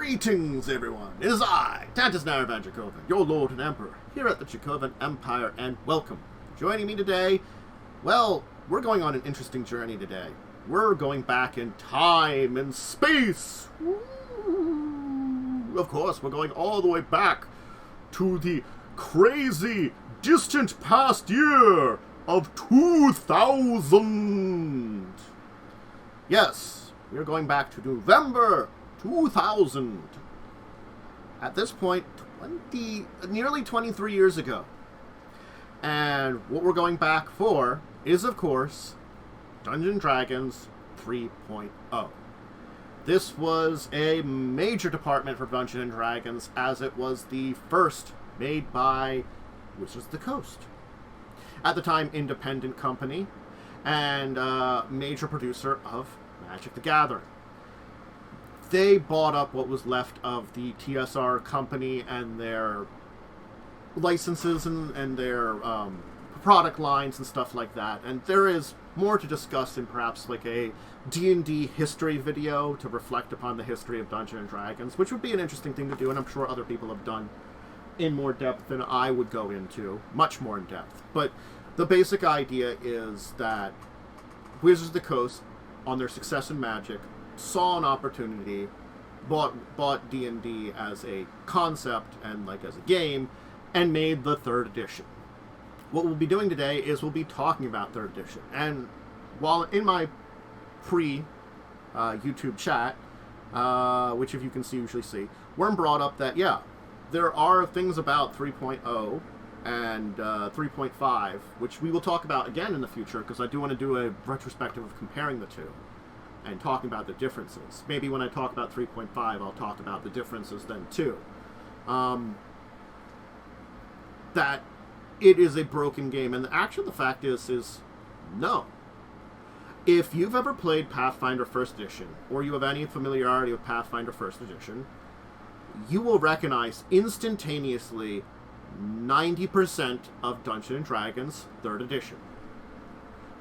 Greetings, everyone. It is I, Tantus Naravan Dracovin, your Lord and Emperor, here at the Dracovin Empire, and welcome. Joining me today, well, we're going on an interesting journey today. We're going back in time and space. Of course, we're going all the way back to the crazy, distant past year of 2000. Yes, we're going back to November 2000. At this point, nearly 23 years ago. And what we're going back for is, of course, Dungeons & Dragons 3.0. This was a major department for Dungeons & Dragons, as it was the first made by Wizards of the Coast. At the time, independent company, and major producer of Magic the Gathering. They bought up what was left of the TSR company and their licenses and their product lines and stuff like that. And there is more to discuss in perhaps like a D&D history video to reflect upon the history of Dungeons & Dragons, which would be an interesting thing to do, and I'm sure other people have done in more depth than I would go into, much more in depth. But the basic idea is that Wizards of the Coast, on their success in Magic, saw an opportunity, bought D&D as a concept and like as a game, and made the 3rd edition. What we'll be doing today is we'll be talking about 3rd edition. And while in my pre-YouTube chat, which if you can see, usually see, Worm brought up that, yeah, there are things about 3.0 and 3.5, which we will talk about again in the future, because I do want to do a retrospective of comparing the two and talking about the differences. Maybe when I talk about 3.5, I'll talk about the differences then too. That it is a broken game, and actually the fact is no. If you've ever played Pathfinder 1st Edition, or you have any familiarity with Pathfinder 1st Edition, you will recognize instantaneously 90% of Dungeons & Dragons 3rd Edition.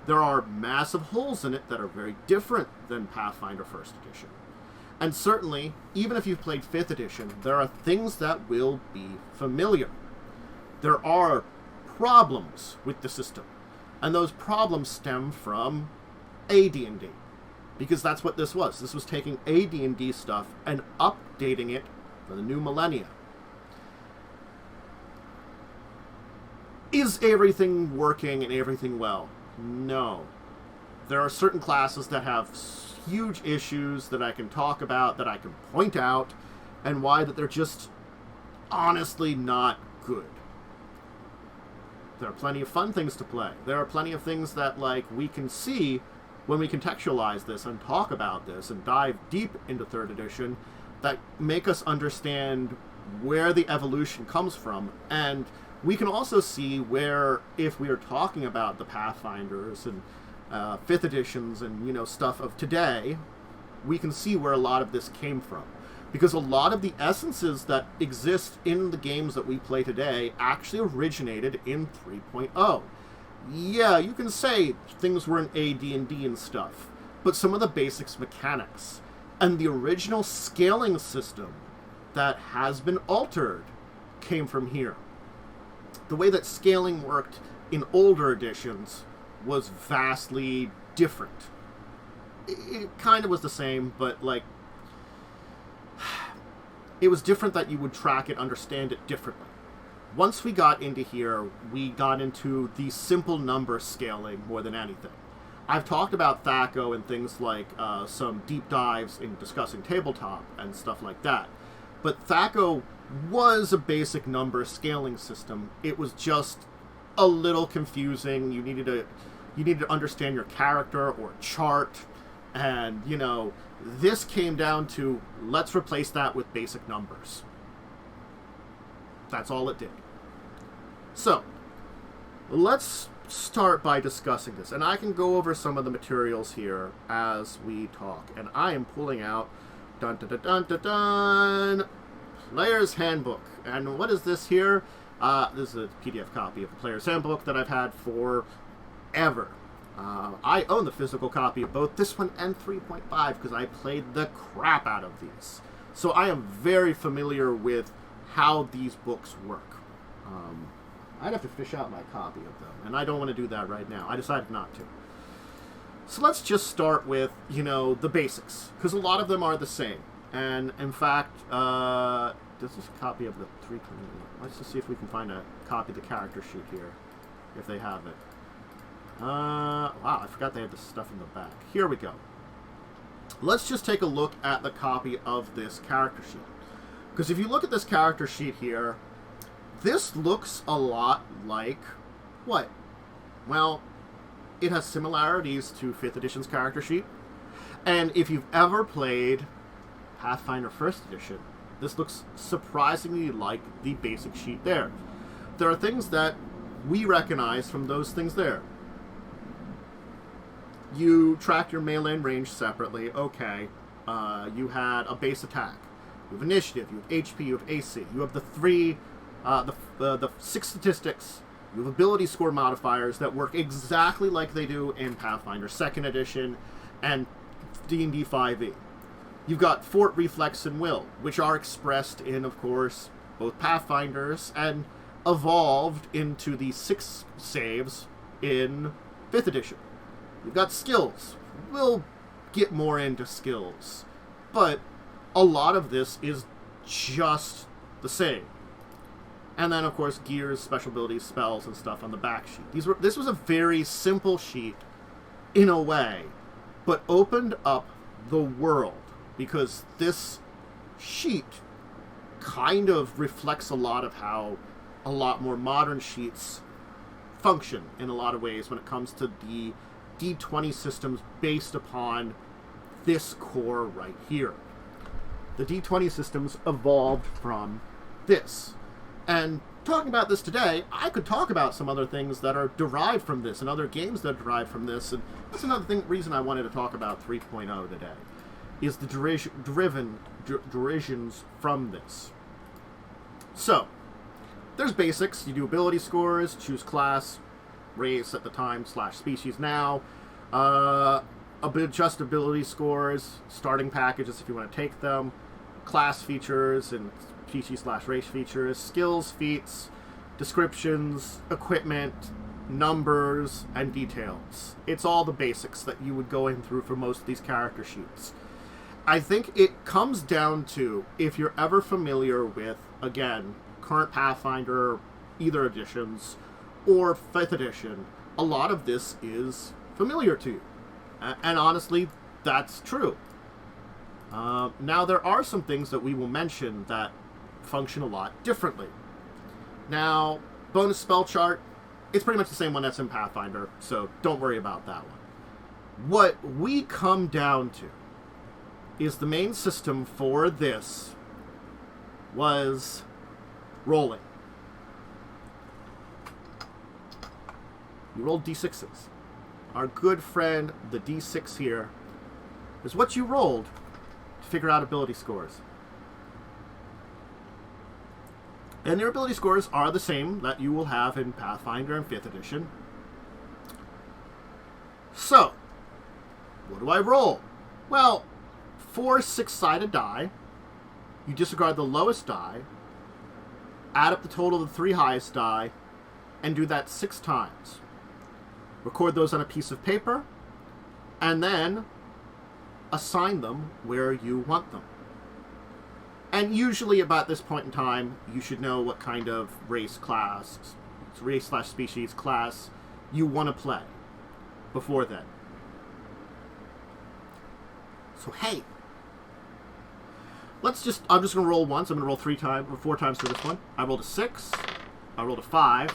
There are massive holes in it that are very different than Pathfinder 1st Edition. And certainly, even if you've played 5th Edition, there are things that will be familiar. There are problems with the system. And those problems stem from AD&D. Because that's what this was. This was taking AD&D stuff and updating it for the new millennia. Is everything working and everything well? No. There are certain classes that have huge issues that I can talk about, that I can point out, and why that they're just honestly not good. There are plenty of fun things to play. There are plenty of things that like we can see when we contextualize this and talk about this and dive deep into 3rd edition that make us understand where the evolution comes from. And we can also see where, if we are talking about the Pathfinders and 5th editions and, you know, stuff of today, we can see where a lot of this came from. Because a lot of the essences that exist in the games that we play today actually originated in 3.0. Yeah, you can say things were in AD&D and stuff, but some of the basics mechanics and the original scaling system that has been altered came from here. The way that scaling worked in older editions was vastly different. It kind of was the same, but like, it was different that you would track it, understand it differently. Once we got into here, we got into the simple number scaling more than anything. I've talked about THAC0 and things like some deep dives in discussing tabletop and stuff like that. But THAC0 was a basic number scaling system. It was just a little confusing. You needed to understand your character or chart, and you know, this came down to let's replace that with basic numbers. That's all it did. So, let's start by discussing this, and I can go over some of the materials here as we talk. And I am pulling out dun dun dun dun dun dun Player's Handbook. And what is this here? This is a PDF copy of the Player's Handbook that I've had forever. I own the physical copy of both this one and 3.5 because I played the crap out of these. So I am very familiar with how these books work. I'd have to fish out my copy of them, and I don't want to do that right now. I decided not to. So let's just start with, the basics, because a lot of them are the same. And in fact, this is a copy of the 320. Let's just see if we can find a copy of the character sheet here, if they have it. Wow, I forgot they had this stuff in the back. Here we go. Let's just take a look at the copy of this character sheet. Because if you look at this character sheet here, this looks a lot like what? Well, it has similarities to 5th edition's character sheet. And if you've ever played Pathfinder 1st edition, this looks surprisingly like the basic sheet there. There are things that we recognize from those things there. You track your melee and range separately. Okay. You had a base attack. You have initiative. You have HP. You have AC. You have the 6 statistics. You have ability score modifiers that work exactly like they do in Pathfinder 2nd edition and D&D 5e. You've got Fort, Reflex, and Will, which are expressed in, of course, both Pathfinders and evolved into the 6 saves in 5th edition. You've got skills. We'll get more into skills. But a lot of this is just the same. And then, of course, gears, special abilities, spells, and stuff on the back sheet. This was a very simple sheet, in a way, but opened up the world. Because this sheet kind of reflects a lot of how a lot more modern sheets function in a lot of ways when it comes to the D20 systems based upon this core right here. The D20 systems evolved from this. And talking about this today, I could talk about some other things that are derived from this and other games that are derived from this. And that's another reason I wanted to talk about 3.0 today, is the derisions from this. So, there's basics. You do ability scores, choose class, race at the time, /species now, adjust ability scores, starting packages if you want to take them, class features and species/race features, skills, feats, descriptions, equipment, numbers, and details. It's all the basics that you would go in through for most of these character sheets. I think it comes down to, if you're ever familiar with, again, current Pathfinder, either editions, or 5th edition, a lot of this is familiar to you. And honestly, that's true. Now, there are some things that we will mention that function a lot differently. Now, bonus spell chart, it's pretty much the same one that's in Pathfinder, so don't worry about that one. What we come down to is the main system for this was rolling. You rolled d6s. Our good friend, the d6 here, is what you rolled to figure out ability scores. And your ability scores are the same that you will have in Pathfinder and 5th edition. So, what do I roll? Well, 4 6-sided die. You disregard the lowest die, add up the total of the 3 highest die, and do that 6 times. Record those on a piece of paper, and then assign them where you want them. And usually about this point in time, you should know what kind of race/species class you want to play before then. So hey, I'm just going to roll once. I'm going to roll 4 times for this one. I rolled a 6, I rolled a 5,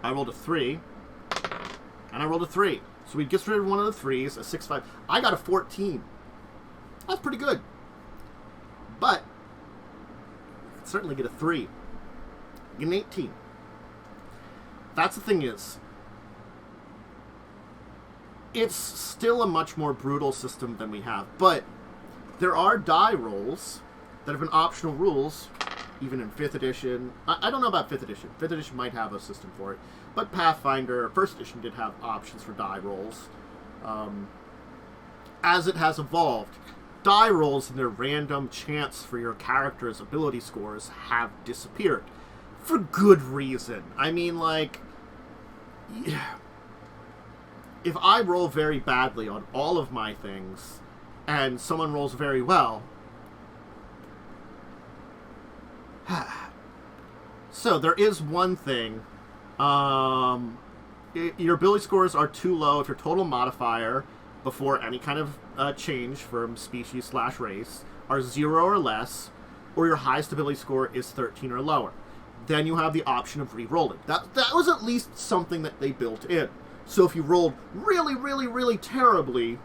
I rolled a 3, and I rolled a 3. So we get rid of one of the 3s, a 6, 5. I got a 14. That's pretty good. But I could certainly get a 3. Get an 18. That's the thing is, it's still a much more brutal system than we have. But there are die rolls that have been optional rules, even in 5th edition. I don't know about 5th edition. 5th edition might have a system for it. But Pathfinder 1st edition did have options for die rolls. As it has evolved, die rolls and their random chance for your character's ability scores have disappeared. For good reason. I mean, like, if I roll very badly on all of my things, and someone rolls very well, so there is one thing. Your ability scores are too low if your total modifier before any kind of change from species/race are 0 or less, or your highest ability score is 13 or lower. Then you have the option of re-rolling. That was at least something that they built in. So if you rolled really, really, really terribly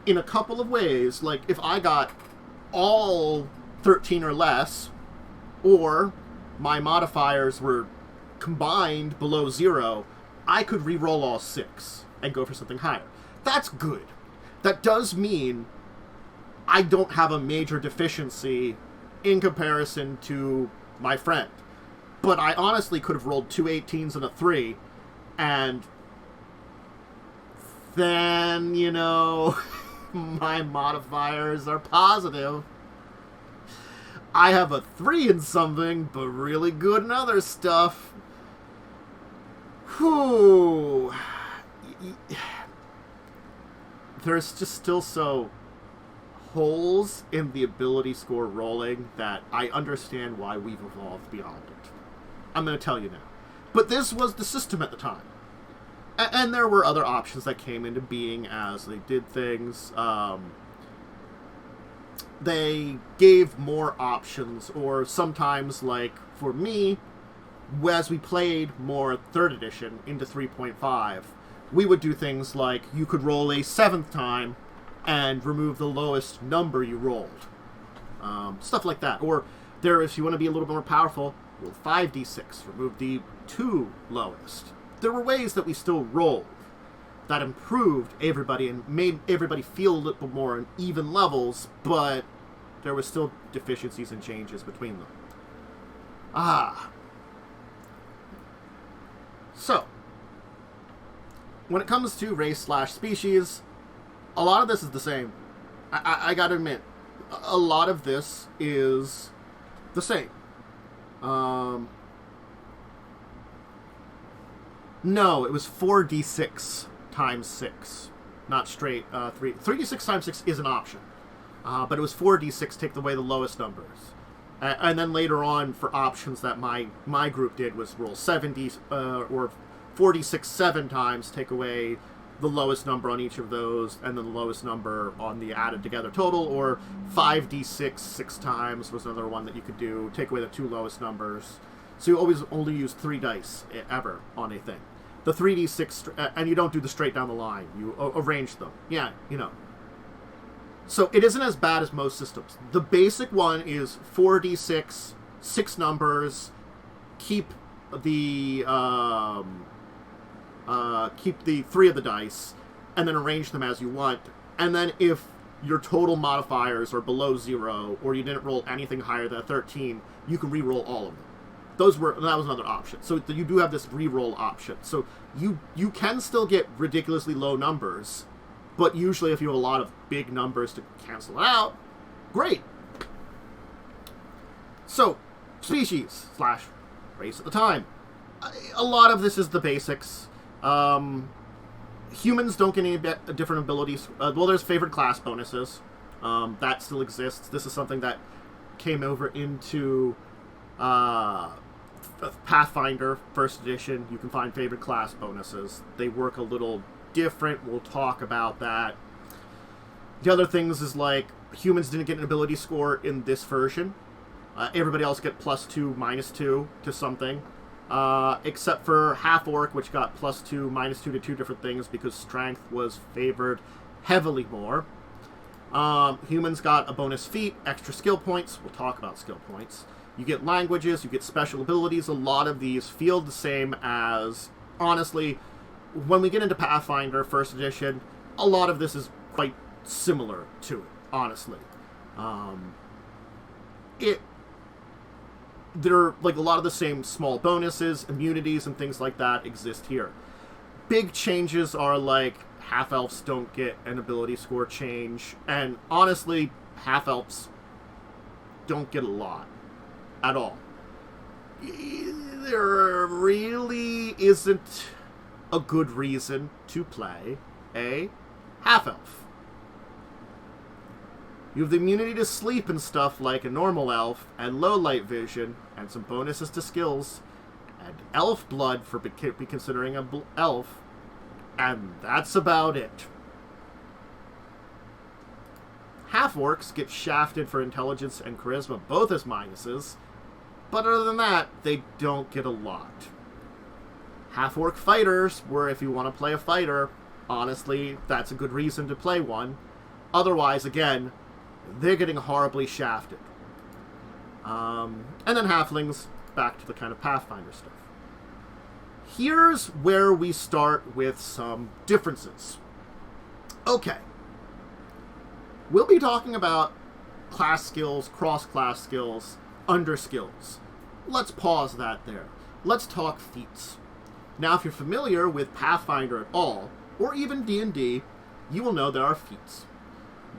in a couple of ways, like if I got all 13 or less, or my modifiers were combined below 0, I could re-roll all 6 and go for something higher. That's good. That does mean I don't have a major deficiency in comparison to my friend. But I honestly could have rolled 2 18s and a 3, and then, you know, my modifiers are positive. I have a 3 in something, but really good in other stuff. Whew. There's just still so holes in the ability score rolling that I understand why we've evolved beyond it. I'm going to tell you now. But this was the system at the time. And there were other options that came into being as they did things. They gave more options, or sometimes, like, for me, as we played more 3rd edition into 3.5, we would do things like you could roll a 7th time and remove the lowest number you rolled. Stuff like that. Or there, if you want to be a little bit more powerful, roll 5d6, remove the 2 lowest. There were ways that we still rolled that improved everybody and made everybody feel a little more on even levels, but there were still deficiencies and changes between them. So, when it comes to race/species, a lot of this is the same. I gotta admit, a lot of this is the same. No, it was 4d6 times 6. Not straight 3. 3d6 times 6 is an option. But it was 4d6, take away the lowest numbers. And then later on, for options that my group did, was roll 7d, or 4d6 7 times, take away the lowest number on each of those, and then the lowest number on the added together total, or 5d6 6 times was another one that you could do, take away the 2 lowest numbers. So you always only use 3 dice ever on a thing. The 3d6, and you don't do the straight down the line. You arrange them. Yeah, you know. So it isn't as bad as most systems. The basic one is 4d6, 6 numbers, keep the 3 of the dice, and then arrange them as you want. And then if your total modifiers are below 0, or you didn't roll anything higher than a 13, you can re-roll all of them. That was another option. So you do have this re-roll option. So you can still get ridiculously low numbers, but usually if you have a lot of big numbers to cancel it out, great. So, species / race at the time. A lot of this is the basics. Humans don't get any different abilities. Well, there's favored class bonuses. That still exists. This is something that came over into Pathfinder 1st edition. You can find favored class bonuses. They work a little different. We'll talk about that. The other things is, like, humans didn't get an ability score in this version. Everybody else get +2, -2 to something. Except for Half-Orc, which got +2, -2 to 2 different things because strength was favored heavily more. Humans got a bonus feat, extra skill points. We'll talk about skill points. You get languages, you get special abilities. A lot of these feel the same as, honestly, when we get into Pathfinder 1st edition, a lot of this is quite similar to it, honestly. There are, like, a lot of the same small bonuses, immunities, and things like that exist here. Big changes are, like, half-elves don't get an ability score change, and honestly, half-elves don't get a lot at all. There really isn't a good reason to play a half-elf. You have the immunity to sleep and stuff like a normal elf, and low light vision, and some bonuses to skills, and elf blood for be considering an elf, and that's about it. Half-orcs get shafted for intelligence and charisma, both as minuses, but other than that, they don't get a lot. Half-orc fighters, where if you want to play a fighter, honestly, that's a good reason to play one. Otherwise, again, they're getting horribly shafted. And then halflings, back to the kind of Pathfinder stuff. Here's where we start with some differences. Okay. We'll be talking about class skills, cross-class skills, under skills. Let's pause that there. Let's talk feats. Now, if you're familiar with Pathfinder at all, or even D&D, you will know there are feats.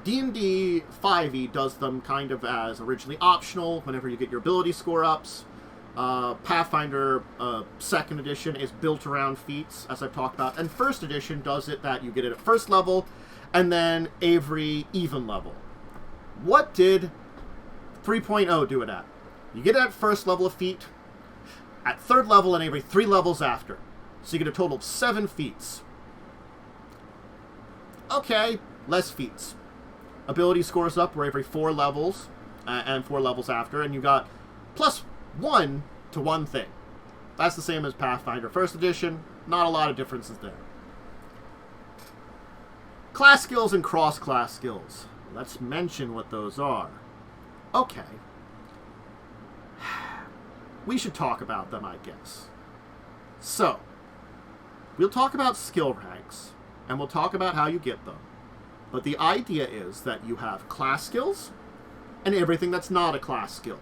D&D 5e does them kind of as originally optional whenever you get your ability score ups. Pathfinder 2nd edition is built around feats, as I've talked about, and 1st edition does it that you get it at 1st level, and then every even level. What did 3.0 do it at? You get it at 1st level of feat, at 3rd level, and every 3 levels after. So you get a total of 7 feats. Okay, less feats. Ability scores up were every 4 levels, and 4 levels after, and you got +1 to one thing. That's the same as Pathfinder 1st edition. Not a lot of differences there. Class skills and cross-class skills. Let's mention what those are. Okay. We should talk about them, I guess. So, we'll talk about skill ranks, and we'll talk about how you get them. But the idea is that you have class skills and everything that's not a class skill.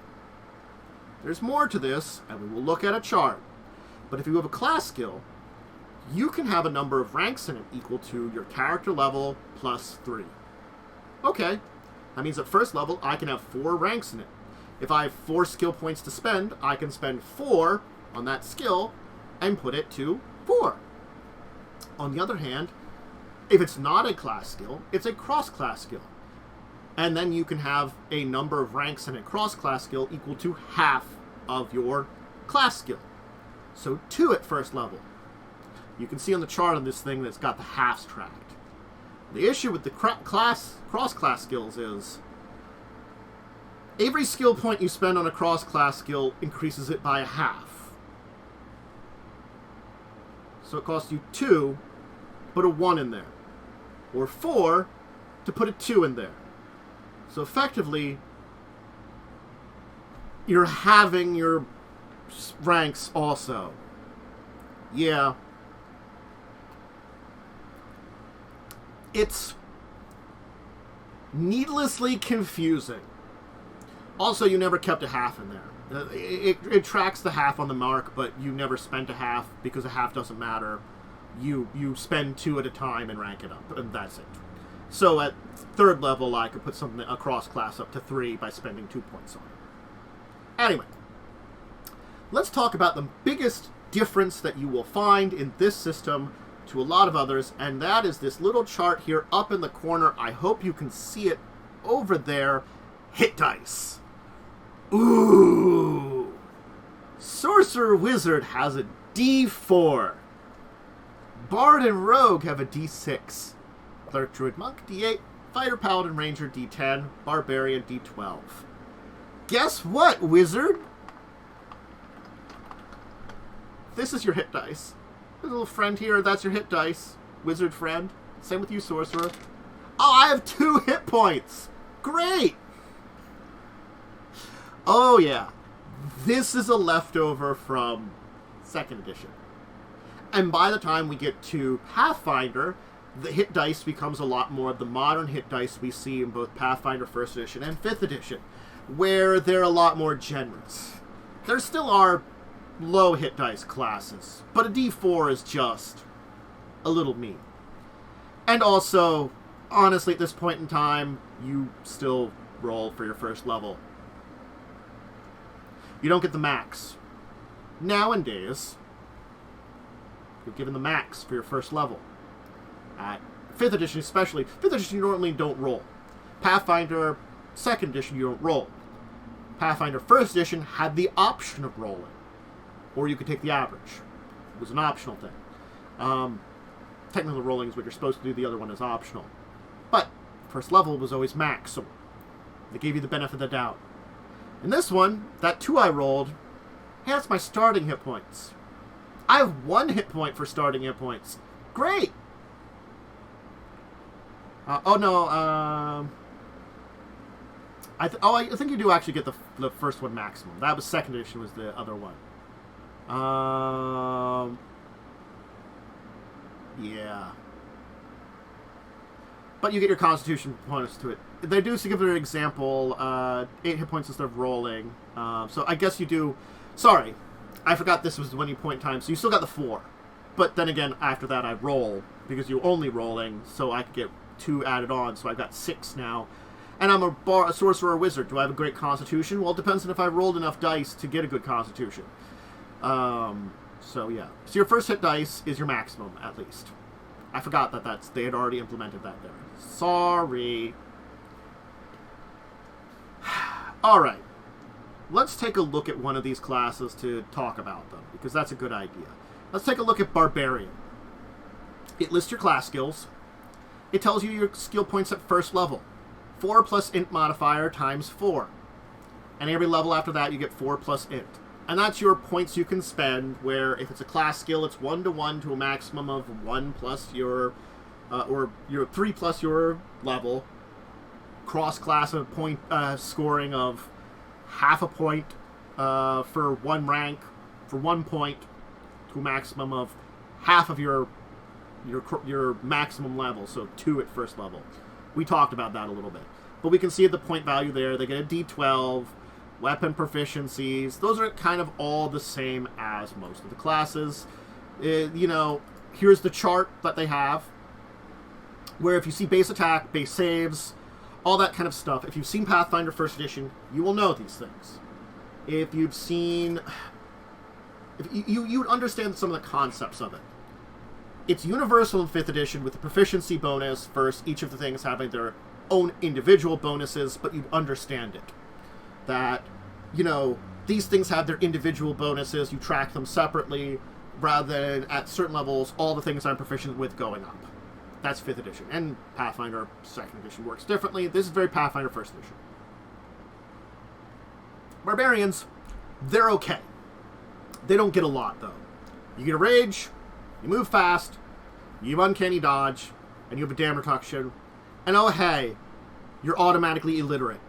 There's more to this, and we will look at a chart. But if you have a class skill, you can have a number of ranks in it equal to your character level plus 3. Okay, that means at 1st level, I can have 4 ranks in it. If I have 4 skill points to spend, I can spend 4 on that skill and put it to 4. On the other hand, if it's not a class skill, it's a cross-class skill. And then you can have a number of ranks in a cross-class skill equal to half of your class skill. So 2 at 1st level. You can see on the chart on this thing that's got the halves tracked. The issue with the cross-class skills is every skill point you spend on a cross-class skill increases it by a half. So it costs you 2 to put a 1 in there. Or 4 to put a 2 in there. So effectively, you're having your ranks also. Yeah. It's needlessly confusing. Also, you never kept a half in there. It tracks the half on the mark, but you never spent a half because a half doesn't matter. You spend 2 at a time and rank it up, and that's it. So at 3rd level, I could put something across class up to 3 by spending 2 points on it. Anyway, let's talk about the biggest difference that you will find in this system to a lot of others, and that is this little chart here up in the corner. I hope you can see it over there. Hit dice. Ooh. Sorcerer Wizard has a D4. Bard and Rogue have a D6. Cleric, Druid, Monk, D8. Fighter, Paladin, Ranger, D10. Barbarian, D12. Guess what, Wizard? This is your hit dice. There's a little friend here. That's your hit dice. Wizard friend. Same with you, Sorcerer. Oh, I have 2 hit points. Great. Oh, yeah. This is a leftover from 2nd edition. And by the time we get to Pathfinder, the hit dice becomes a lot more of the modern hit dice we see in both Pathfinder 1st edition and 5th edition, where they're a lot more generous. There still are low hit dice classes, but a D4 is just a little mean. And also, honestly, at this point in time, you still roll for your first level. You don't get the max. Nowadays, you're given the max for your first level. At 5th edition especially, 5th edition you normally don't roll. Pathfinder 2nd edition you don't roll. Pathfinder 1st edition had the option of rolling. Or you could take the average. It was an optional thing. Technical rolling is what you're supposed to do, the other one is optional. But first level was always max, so they gave you the benefit of the doubt. In this one, that 2 I rolled, hey, that's my starting hit points. I have 1 hit point for starting hit points. Great! I think you do actually get the first one maximum. That was 2nd edition, was the other one. Yeah. But you get your constitution bonus to it. They do give an example, 8 hit points instead of rolling. So I guess you do... Sorry, I forgot this was when you point time, so you still got the 4. But then again, after that I roll, because you're only rolling, so I could get 2 added on, so I've got 6 now. And I'm a sorcerer or wizard. Do I have a great constitution? Well, it depends on if I rolled enough dice to get a good constitution. So yeah. So your first hit dice is your maximum, at least. I forgot that they had already implemented that there. Sorry. Alright. Let's take a look at one of these classes to talk about them, because that's a good idea. Let's take a look at Barbarian. It lists your class skills. It tells you your skill points at first level. 4 plus int modifier times 4. And every level after that you get 4 plus int. And that's your points you can spend, where if it's a class skill, it's 1-to-1 to a maximum of 1 plus your, or your 3 plus your level. Cross-class of point scoring of half a point for 1 rank, for 1 point, to a maximum of half of your maximum level, so 2 at first level. We talked about that a little bit. But we can see the point value there. They get a D12, weapon proficiencies. Those are kind of all the same as most of the classes. Here's the chart that they have, where if you see base attack, base saves, all that kind of stuff. If you've seen Pathfinder 1st edition, you will know these things. If you've seen... You would understand some of the concepts of it. It's universal in 5th edition with the proficiency bonus first, each of the things having their own individual bonuses, but you understand it. That, these things have their individual bonuses, you track them separately, rather than at certain levels, all the things I'm proficient with going up. That's 5th edition. And Pathfinder 2nd edition works differently. This is very Pathfinder 1st edition. Barbarians, they're okay. They don't get a lot, though. You get a rage, you move fast, you have uncanny dodge, and you have a damn reduction. And oh hey, you're automatically illiterate.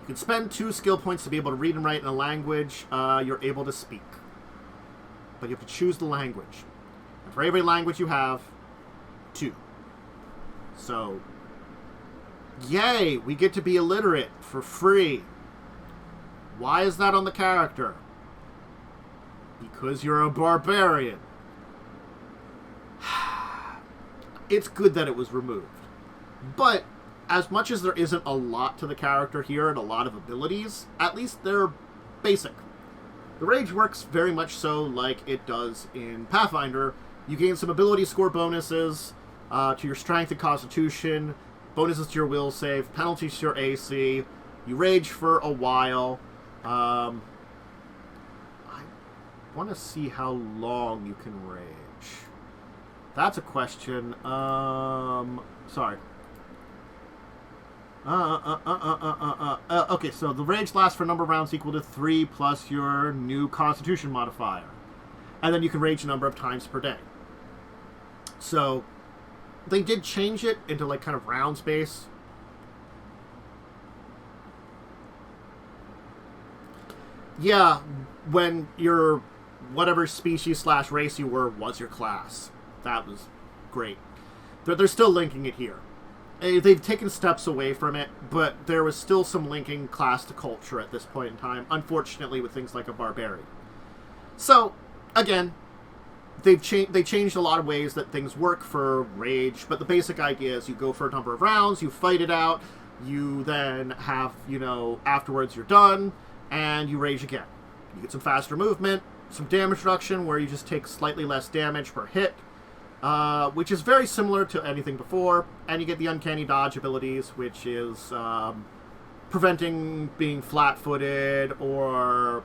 You can spend 2 skill points to be able to read and write in a language you're able to speak. But you have to choose the language. And for every language you have, 2. So, yay, we get to be illiterate for free. Why is that on the character? Because you're a barbarian. It's good that it was removed. But, as much as there isn't a lot to the character here and a lot of abilities, at least they're basic. The rage works very much so like it does in Pathfinder. You gain some ability score bonuses to your strength and constitution, bonuses to your will save, penalties to your AC. You rage for a while. I want to see how long you can rage. That's a question. Sorry. Okay, so the rage lasts for a number of rounds equal to 3 plus your new constitution modifier. And then you can rage a number of times per day. So, they did change it into like kind of round space. Yeah, when your whatever species / race you were was your class. That was great. They're still linking it here. They've taken steps away from it, but there was still some linking class to culture at this point in time, unfortunately with things like a barbarian. So, again, they changed a lot of ways that things work for rage, but the basic idea is you go for a number of rounds, you fight it out, you then have, afterwards you're done, and you rage again. You get some faster movement, some damage reduction where you just take slightly less damage per hit, which is very similar to anything before, and you get the uncanny dodge abilities, which is preventing being flat-footed or,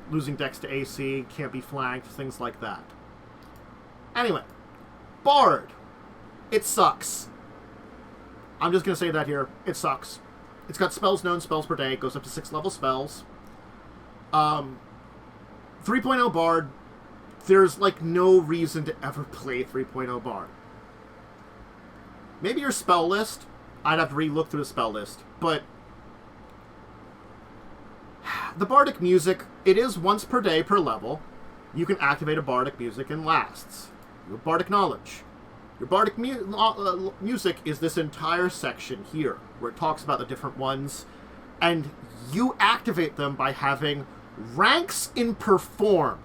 losing dex to AC, can't be flanked, things like that. Anyway, Bard. It sucks. I'm just going to say that here. It sucks. It's got spells known, spells per day. It goes up to 6 level spells. 3.0 Bard, there's, no reason to ever play 3.0 Bard. Maybe your spell list. I'd have to re-look through the spell list. But the Bardic music, it is once per day per level. You can activate a Bardic music and lasts. You have Bardic Knowledge. Your Bardic music is this entire section here, where it talks about the different ones, and you activate them by having ranks in Perform.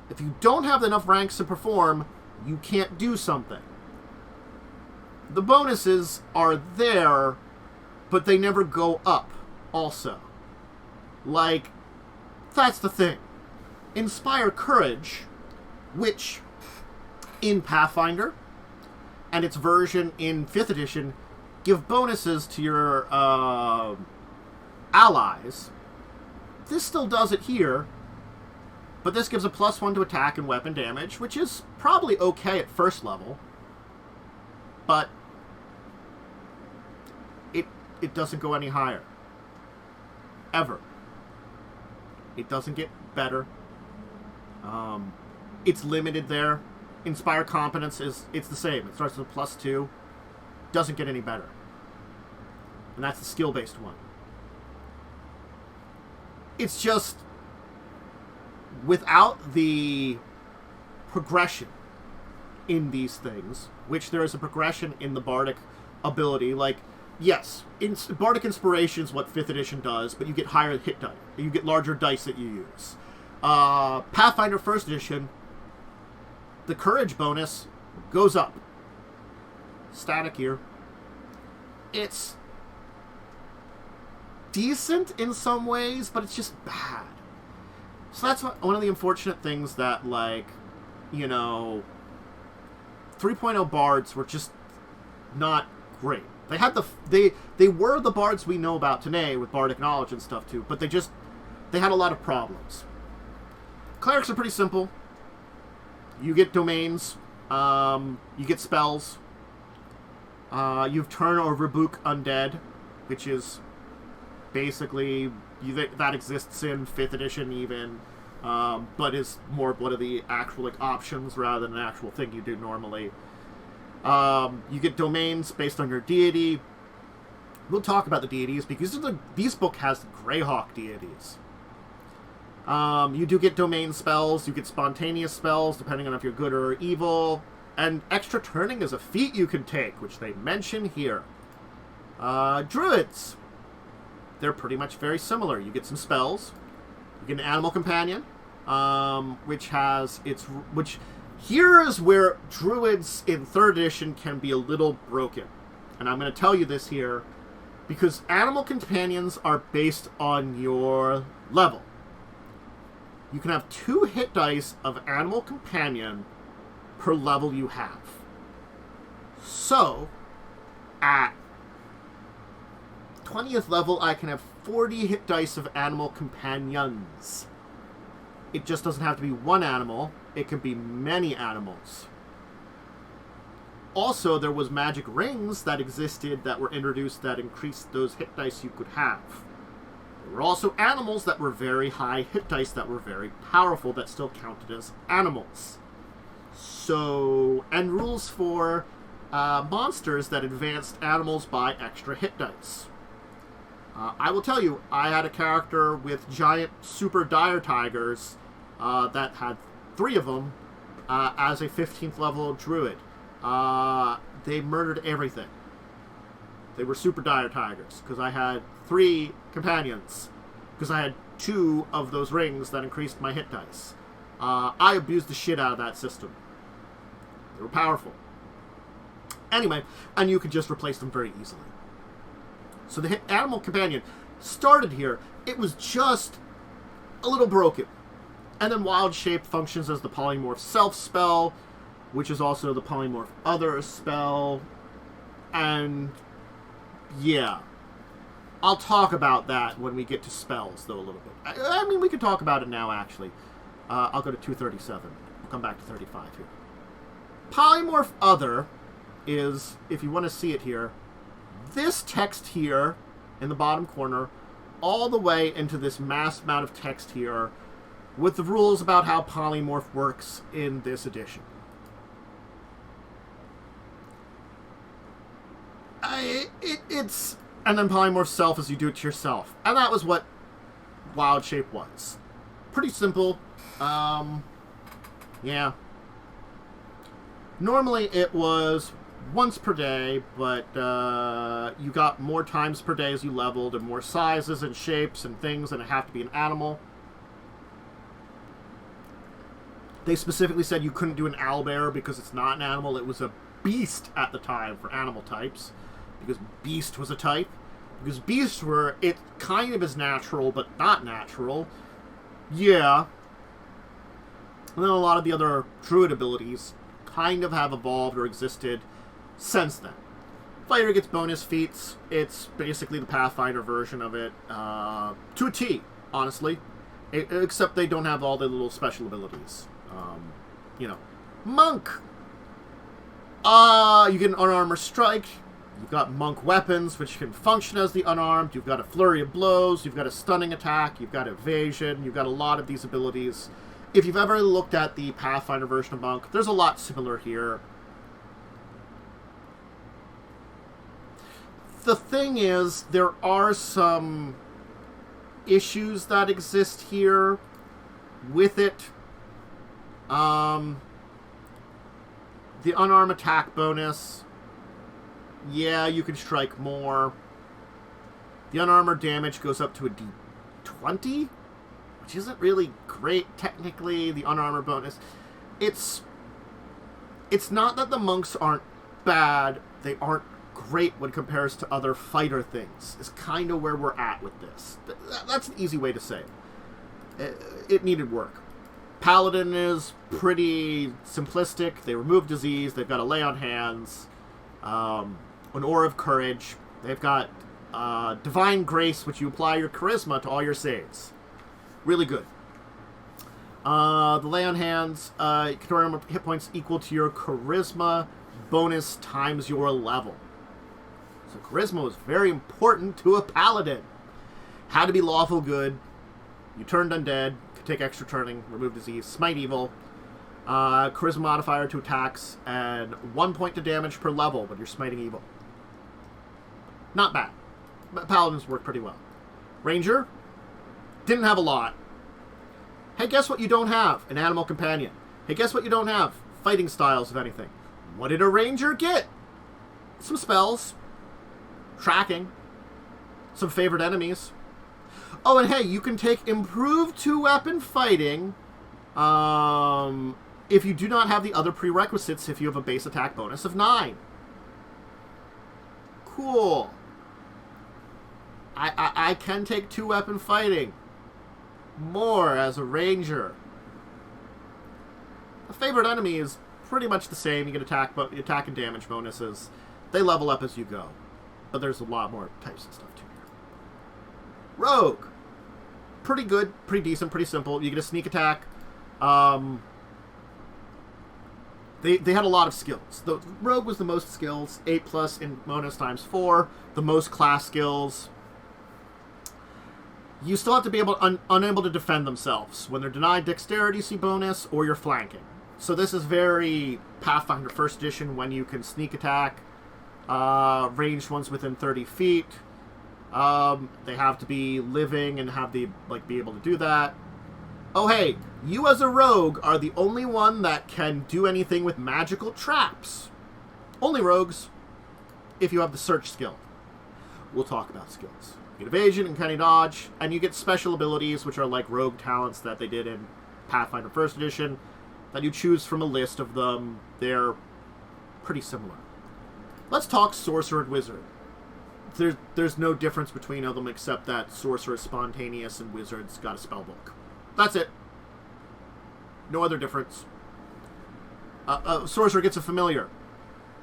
If you don't have enough ranks in Perform, you can't do something. The bonuses are there, but they never go up, also. That's the thing. Inspire Courage, which, in Pathfinder, and its version in 5th edition, give bonuses to your allies. This still does it here, but this gives a +1 to attack and weapon damage, which is probably okay at first level, but it doesn't go any higher. Ever. It doesn't get better. It's limited there. Inspire Competence it's the same. It starts with a +2. Doesn't get any better. And that's the skill-based one. It's just, without the progression in these things, which there is a progression in the Bardic ability, yes, Bardic Inspiration is what 5th edition does, but you get higher hit dice. You get larger dice that you use. Pathfinder 1st edition, the Courage bonus goes up. Static here. It's decent in some ways, but it's just bad. So that's one of the unfortunate things that, 3.0 Bards were just not great. They had they were the bards we know about today with Bardic Knowledge and stuff too, but they had a lot of problems. Clerics are pretty simple. You get domains, you get spells, you've Turn or Rebuke Undead, which is basically that exists in 5th edition even, but is more one of the actual options rather than an actual thing you do normally. You get domains based on your deity. We'll talk about the deities because these book has Greyhawk deities. You do get domain spells. You get spontaneous spells depending on if you're good or evil. And extra turning is a feat you can take, which they mention here. Druids. They're pretty much very similar. You get some spells. You get an animal companion, which here is where Druids in 3rd edition can be a little broken. And I'm going to tell you this here, because animal companions are based on your level. You can have 2 hit dice of animal companion per level you have. So, at 20th level, I can have 40 hit dice of animal companions. It just doesn't have to be one animal. It can be many animals. Also, there was magic rings that existed that were introduced that increased those hit dice you could have. There were also animals that were very high hit dice that were very powerful that still counted as animals. So, and rules for monsters that advanced animals by extra hit dice. I will tell you, I had a character with giant super dire tigers that had 3 of them as a 15th level druid. They murdered everything. They were super dire tigers because I had 3 companions because I had 2 of those rings that increased my hit dice. I abused the shit out of that system. They were powerful. Anyway, and you could just replace them very easily. So the Animal Companion started here. It was just a little broken. And then Wild Shape functions as the Polymorph Self spell, which is also the Polymorph Other spell. And yeah, I'll talk about that when we get to spells, though, a little bit. I mean, we could talk about it now, actually. I'll go to 237. We'll come back to 35 here. Polymorph Other is, if you want to see it here, this text here in the bottom corner, all the way into this mass amount of text here, with the rules about how polymorph works in this edition. It's... And then polymorph self as you do it to yourself. And that was what Wild Shape was. Pretty simple. Yeah. Normally it was once per day, but you got more times per day as you leveled, and more sizes and shapes and things, and it have to be an animal. They specifically said you couldn't do an owlbear because it's not an animal. It was a beast at the time for animal types, because beast was a type. Because beasts were, it kind of is natural, but not natural. Yeah. And then a lot of the other druid abilities kind of have evolved or existed since then. Fighter gets bonus feats. It's basically the Pathfinder version of it, to a T, honestly. Except they don't have all the little special abilities. You know. Monk! You get an unarmored strike. You've got monk weapons, which can function as the unarmed. You've got a flurry of blows. You've got a stunning attack. You've got evasion. You've got a lot of these abilities. If you've ever looked at the Pathfinder version of monk, there's a lot similar here. The thing is, there are some issues that exist here with it. The unarmed attack bonus. Yeah, you can strike more. The unarmored damage goes up to a D20, which isn't really great, technically. The unarmored bonus. It's not that the monks aren't bad. They aren't great when compares to other fighter things. Is kind of where we're at with this. That's an easy way to say it. It needed work. Paladin is pretty simplistic. They remove disease. They've got a lay on hands. An Aura of Courage. They've got Divine Grace, which you apply your Charisma to all your saves. Really good. The Lay on Hands, control hit points equal to your Charisma bonus times your level. So Charisma was very important to a Paladin. Had to be lawful good. You turned undead, could take extra turning, remove disease, smite evil. Charisma modifier to attacks, and 1 point to damage per level when you're smiting evil. Not bad. But Paladins work pretty well. Ranger? Didn't have a lot. Hey, guess what you don't have? An animal companion. Hey, guess what you don't have? Fighting styles, if anything. What did a ranger get? Some spells. Tracking. Some favorite enemies. Oh, and hey, you can take improved 2-weapon fighting if you do not have the other prerequisites, if you have a base attack bonus of 9. Cool. I can take 2-weapon fighting more as a ranger. The favorite enemy is pretty much the same. You get attack and damage bonuses. They level up as you go. But there's a lot more types of stuff too here. Rogue. Pretty good, pretty decent, pretty simple. You get a sneak attack. They had a lot of skills. The Rogue was the most skills. 8+ in bonus times 4. The most class skills. You still have to be unable to defend themselves when they're denied dexterity bonus or you're flanking. So this is very Pathfinder 1st edition when you can sneak attack ranged ones within 30 feet. They have to be living and have the be able to do that. Oh hey, you as a rogue are the only one that can do anything with magical traps. Only rogues, if you have the search skill. We'll talk about skills. You get evasion and canny dodge, and you get special abilities, which are like rogue talents that they did in Pathfinder 1st Edition, that you choose from a list of them. They're pretty similar. Let's talk Sorcerer and Wizard. There's no difference between them except that Sorcerer is spontaneous and Wizard's got a spellbook. That's it. No other difference. Sorcerer gets a familiar.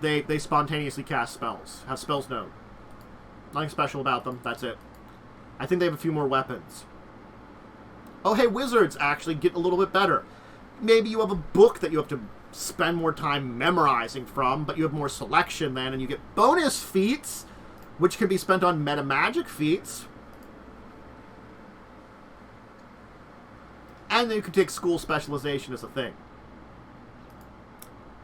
They spontaneously cast spells. Have spells known. Nothing special about them. That's it. I think they have a few more weapons. Oh, hey, Wizards actually get a little bit better. Maybe you have a book that you have to spend more time memorizing from, but you have more selection then, and you get bonus feats, which can be spent on meta magic feats. And then you can take school specialization as a thing.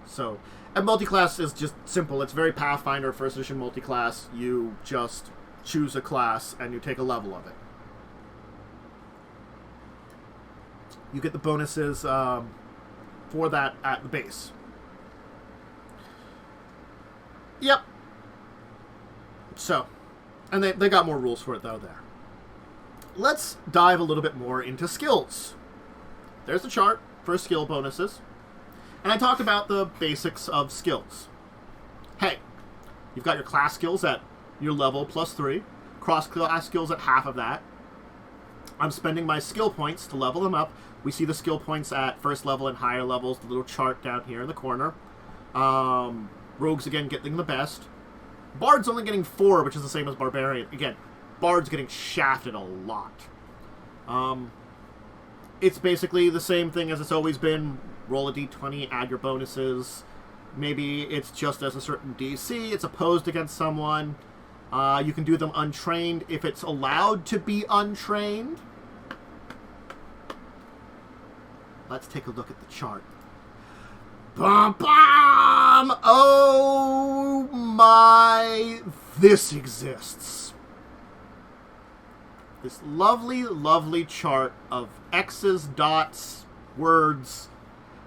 So, and multiclass is just simple. It's very Pathfinder 1st Edition multiclass. You just choose a class and you take a level of it. You get the bonuses for that at the base. Yep. So, and they got more rules for it though there. Let's dive a little bit more into skills. There's the chart for skill bonuses. And I talked about the basics of skills. Hey, you've got your class skills at your level +3, cross-class skills at half of that. I'm spending my skill points to level them up. We see the skill points at first level and higher levels, the little chart down here in the corner. Rogues, again, getting the best. Bard's only getting 4, which is the same as Barbarian. Again, Bard's getting shafted a lot. It's basically the same thing as it's always been. Roll a d20, add your bonuses. Maybe it's just as a certain DC. It's opposed against someone. You can do them untrained if it's allowed to be untrained. Let's take a look at the chart. Bum, bum! Oh my... This exists. This lovely, lovely chart of X's, dots, words,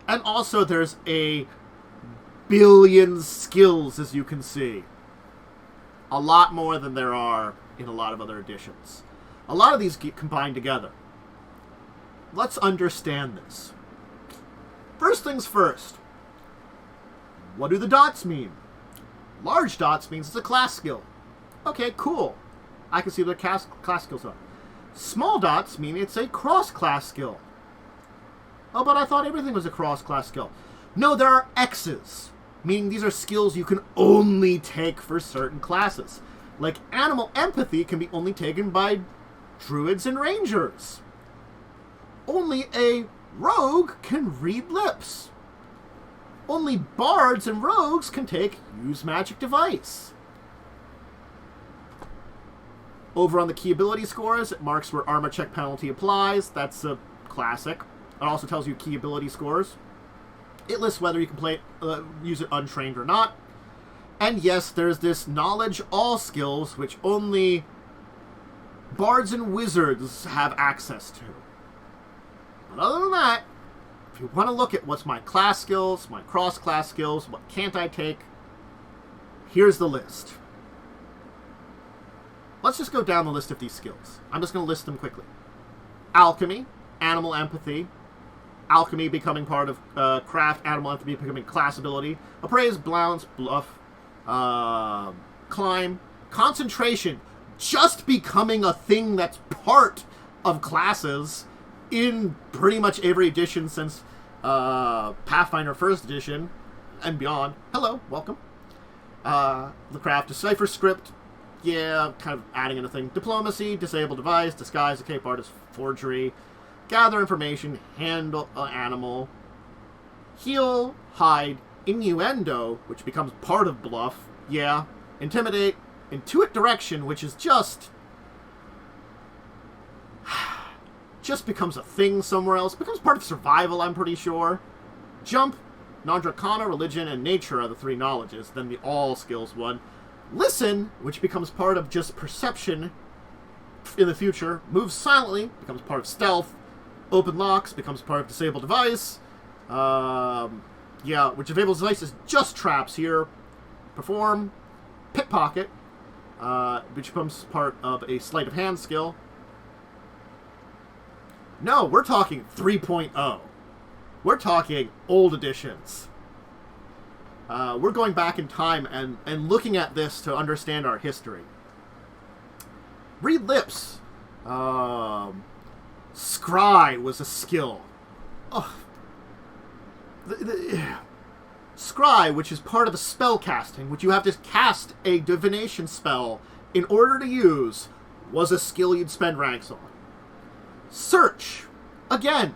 and also there's a billion skills, as you can see. A lot more than there are in a lot of other editions. A lot of these get combined together. Let's understand this. First things first. What do the dots mean? Large dots means it's a class skill. Okay, cool. I can see what class skills are. Small dots mean it's a cross-class skill. Oh, but I thought everything was a cross-class skill. No, there are X's, meaning these are skills you can only take for certain classes. Like animal empathy can be only taken by druids and rangers. Only a rogue can read lips. Only bards and rogues can take use magic device. Over on the key ability scores, it marks where armor check penalty applies. That's a classic. It also tells you key ability scores. It lists whether you can use it untrained or not. And yes, there's this knowledge all skills, which only bards and wizards have access to. But other than that, if you want to look at what's my class skills, my cross-class skills, what can't I take, here's the list. Let's just go down the list of these skills. I'm just going to list them quickly. Alchemy, animal empathy, alchemy becoming part of craft, animal empathy becoming class ability, appraise, balance, bluff, climb, concentration, just becoming a thing that's part of classes in pretty much every edition since Pathfinder 1st Edition and beyond. Hello, welcome. The craft, decipher script, yeah, kind of adding in a thing. Diplomacy, disable device, disguise, escape artist, forgery, gather information, handle animal, heal, hide, innuendo, which becomes part of bluff, yeah, intimidate, intuit direction, which is just becomes a thing somewhere else, becomes part of survival, I'm pretty sure. Jump, non-dracona, religion, and nature are the 3 knowledges, then the all skills one. Listen, which becomes part of just perception in the future. Move silently, becomes part of stealth. Open locks, becomes part of disable device. Yeah, which disables device is just traps here. Perform, pickpocket, which becomes part of a sleight of hand skill. No, we're talking 3.0. We're talking old editions. We're going back in time and looking at this to understand our history. Read lips. Scry was a skill. Oh. Scry, which is part of the spell casting, which you have to cast a divination spell in order to use, was a skill you'd spend ranks on. Search. Again,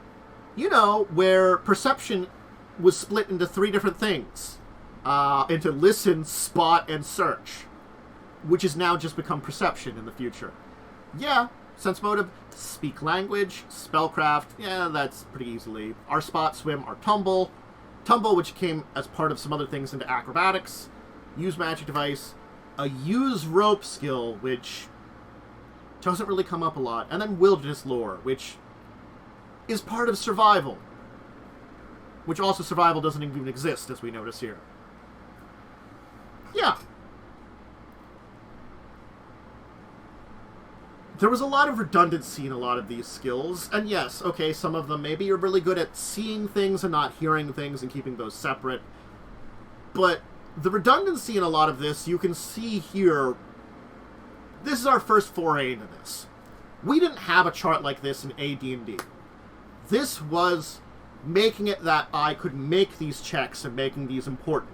you know, where perception was split into 3 different things. Into listen, spot, and search. Which has now just become perception in the future. Yeah, sense motive, speak language, spellcraft, yeah, that's pretty easily. Our spot, swim, our tumble. Tumble, which came as part of some other things into acrobatics. Use magic device. A use rope skill, which doesn't really come up a lot. And then wilderness lore, which is part of survival. Which also survival doesn't even exist, as we notice here. Yeah. There was a lot of redundancy in a lot of these skills, and yes, okay, some of them, maybe you're really good at seeing things and not hearing things and keeping those separate, but the redundancy in a lot of this, you can see here, this is our first foray into this. We didn't have a chart like this in AD&D. This was making it that I could make these checks and making these important.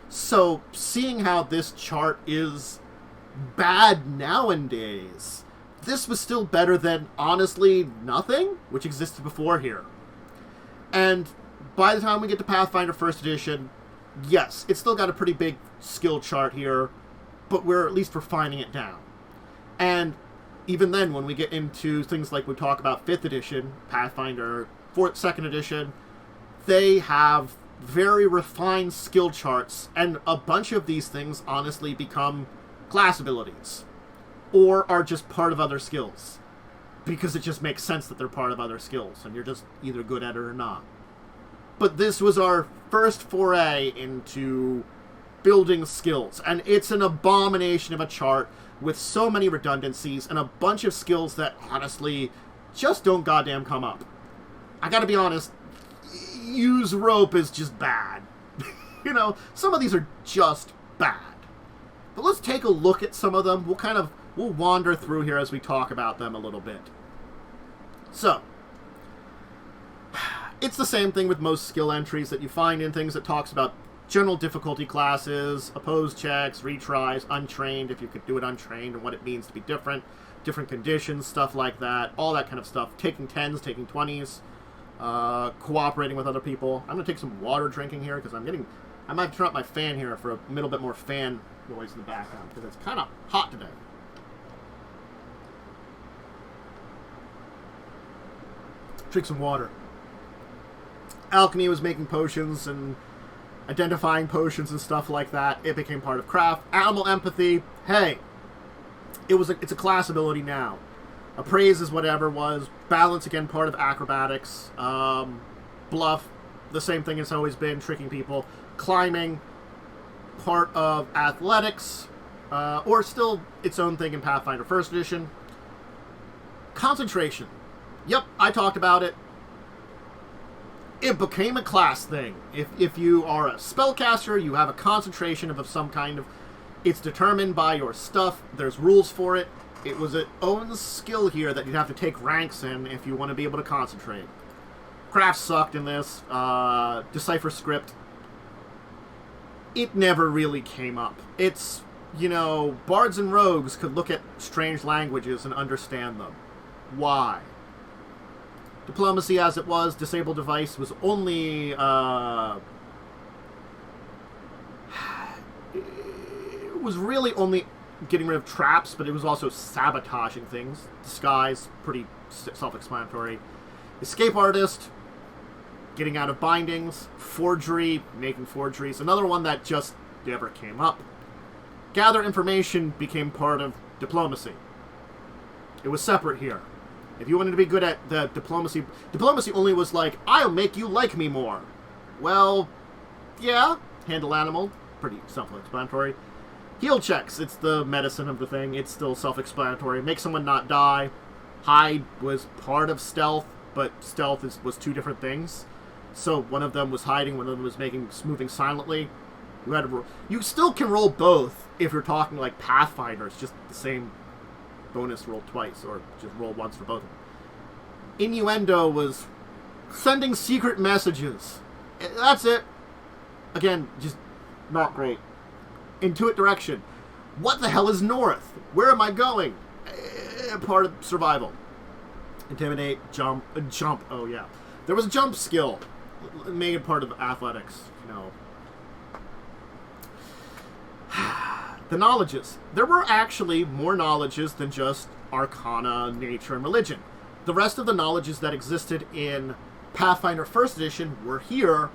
So, seeing how this chart is bad nowadays, this was still better than, honestly, nothing, which existed before here. And by the time we get to Pathfinder 1st Edition, yes, it's still got a pretty big skill chart here, but we're at least refining it down. And even then, when we get into things like we talk about 5th Edition, Pathfinder 2nd Edition, they have very refined skill charts, and a bunch of these things honestly become class abilities. Or are just part of other skills. Because it just makes sense that they're part of other skills, and you're just either good at it or not. But this was our first foray into building skills, and it's an abomination of a chart with so many redundancies and a bunch of skills that, honestly, just don't goddamn come up. I gotta be honest, use rope is just bad. You know, some of these are just bad. But let's take a look at some of them. We'll wander through here as we talk about them a little bit. So, it's the same thing with most skill entries that you find in things that talks about general difficulty classes, opposed checks, retries, untrained, if you could do it untrained, and what it means to be different conditions, stuff like that, all that kind of stuff. Taking 10s, taking 20s, cooperating with other people. I'm going to take some water drinking here because I might turn up my fan here for a little bit more fan noise in the background because it's kind of hot today. Drink some water. Alchemy was making potions and identifying potions and stuff like that. It became part of craft. Animal empathy, hey, it's a class ability now. Appraise is whatever was. Balance, again, part of acrobatics. Bluff, the same thing it's always been, tricking people. Climbing, part of athletics, or still its own thing in Pathfinder 1st Edition. Concentration. Yep, I talked about it. It became a class thing. If you are a spellcaster, you have a concentration of some kind of... It's determined by your stuff. There's rules for it. It was its own skill here that you'd have to take ranks in if you want to be able to concentrate. Craft sucked in this. Decipher script. It never really came up. It's, you know, bards and rogues could look at strange languages and understand them. Why? Diplomacy as it was, disable device was only, it was really only getting rid of traps, but it was also sabotaging things. Disguise, pretty self-explanatory. Escape artist, getting out of bindings. Forgery, making forgeries. Another one that just never came up. Gather information became part of diplomacy. It was separate here. If you wanted to be good at the diplomacy only was like, I'll make you like me more. Well, yeah. Handle animal, pretty self-explanatory. Heal checks, it's the medicine of the thing. It's still self-explanatory. Make someone not die. Hide was part of stealth, but stealth was two different things. So one of them was hiding, one of them was moving silently. You had to roll. You still can roll both if you're talking like Pathfinder. It's just the same bonus roll twice, or just roll once for both of them. Innuendo was sending secret messages. That's it. Again, just not great. Intuit direction. What the hell is north? Where am I going? Part of survival. Intimidate, jump. Oh yeah, there was a jump skill. Made it part of athletics. You know. The knowledges. There were actually more knowledges than just Arcana, Nature, and Religion. The rest of the knowledges that existed in Pathfinder 1st Edition were here.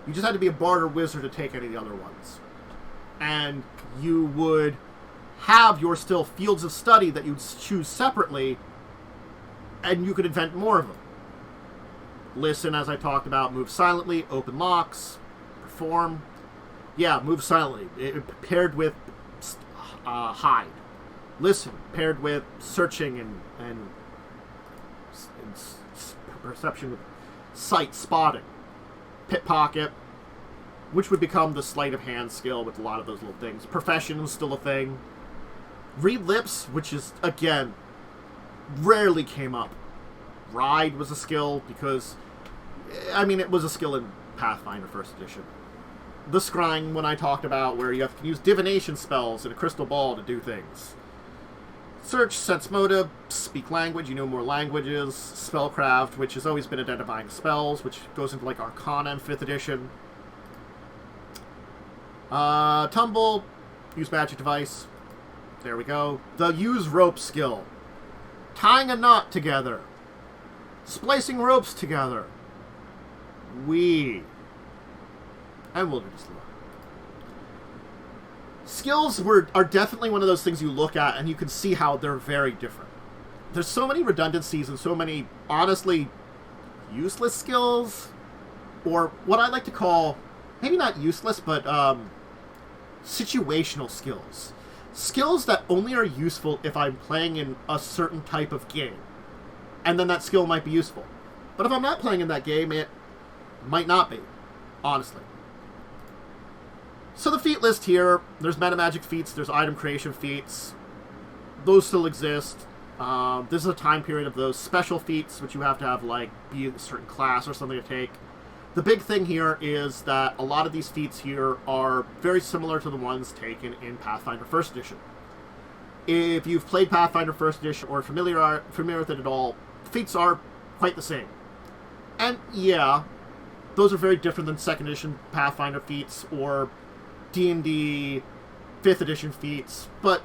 You just had to be a bard or wizard to take any of the other ones. And you would have your still fields of study that you'd choose separately, and you could invent more of them. Listen, as I talked about, move silently, open locks, perform. Yeah, move silently. Paired with hide. Listen, paired with searching and perception with sight, spotting. Pickpocket, which would become the sleight of hand skill with a lot of those little things. Profession was still a thing. Read lips, which is, again, rarely came up. Ride was a skill because, I mean, it was a skill in Pathfinder 1st Edition. The scrying, when I talked about, where you have to use divination spells and a crystal ball to do things. Search, sense motive, speak language, you know more languages. Spellcraft, which has always been identifying spells, which goes into like Arcana in 5th edition. Tumble, use magic device. There we go. The use rope skill. Tying a knot together. Splicing ropes together. And wilderness lore. Skills are definitely one of those things you look at and you can see how they're very different. There's so many redundancies and so many, honestly, useless skills, or what I like to call, maybe not useless, but situational skills. Skills that only are useful if I'm playing in a certain type of game. And then that skill might be useful. But if I'm not playing in that game, it might not be, honestly. So the feat list here, there's metamagic feats, there's item creation feats. Those still exist. This is a time period of those special feats, which you have to have, like, be a certain class or something to take. The big thing here is that a lot of these feats here are very similar to the ones taken in Pathfinder 1st Edition. If you've played Pathfinder 1st Edition or familiar with it at all, feats are quite the same. And yeah, those are very different than 2nd Edition Pathfinder feats or D&D 5th Edition feats, but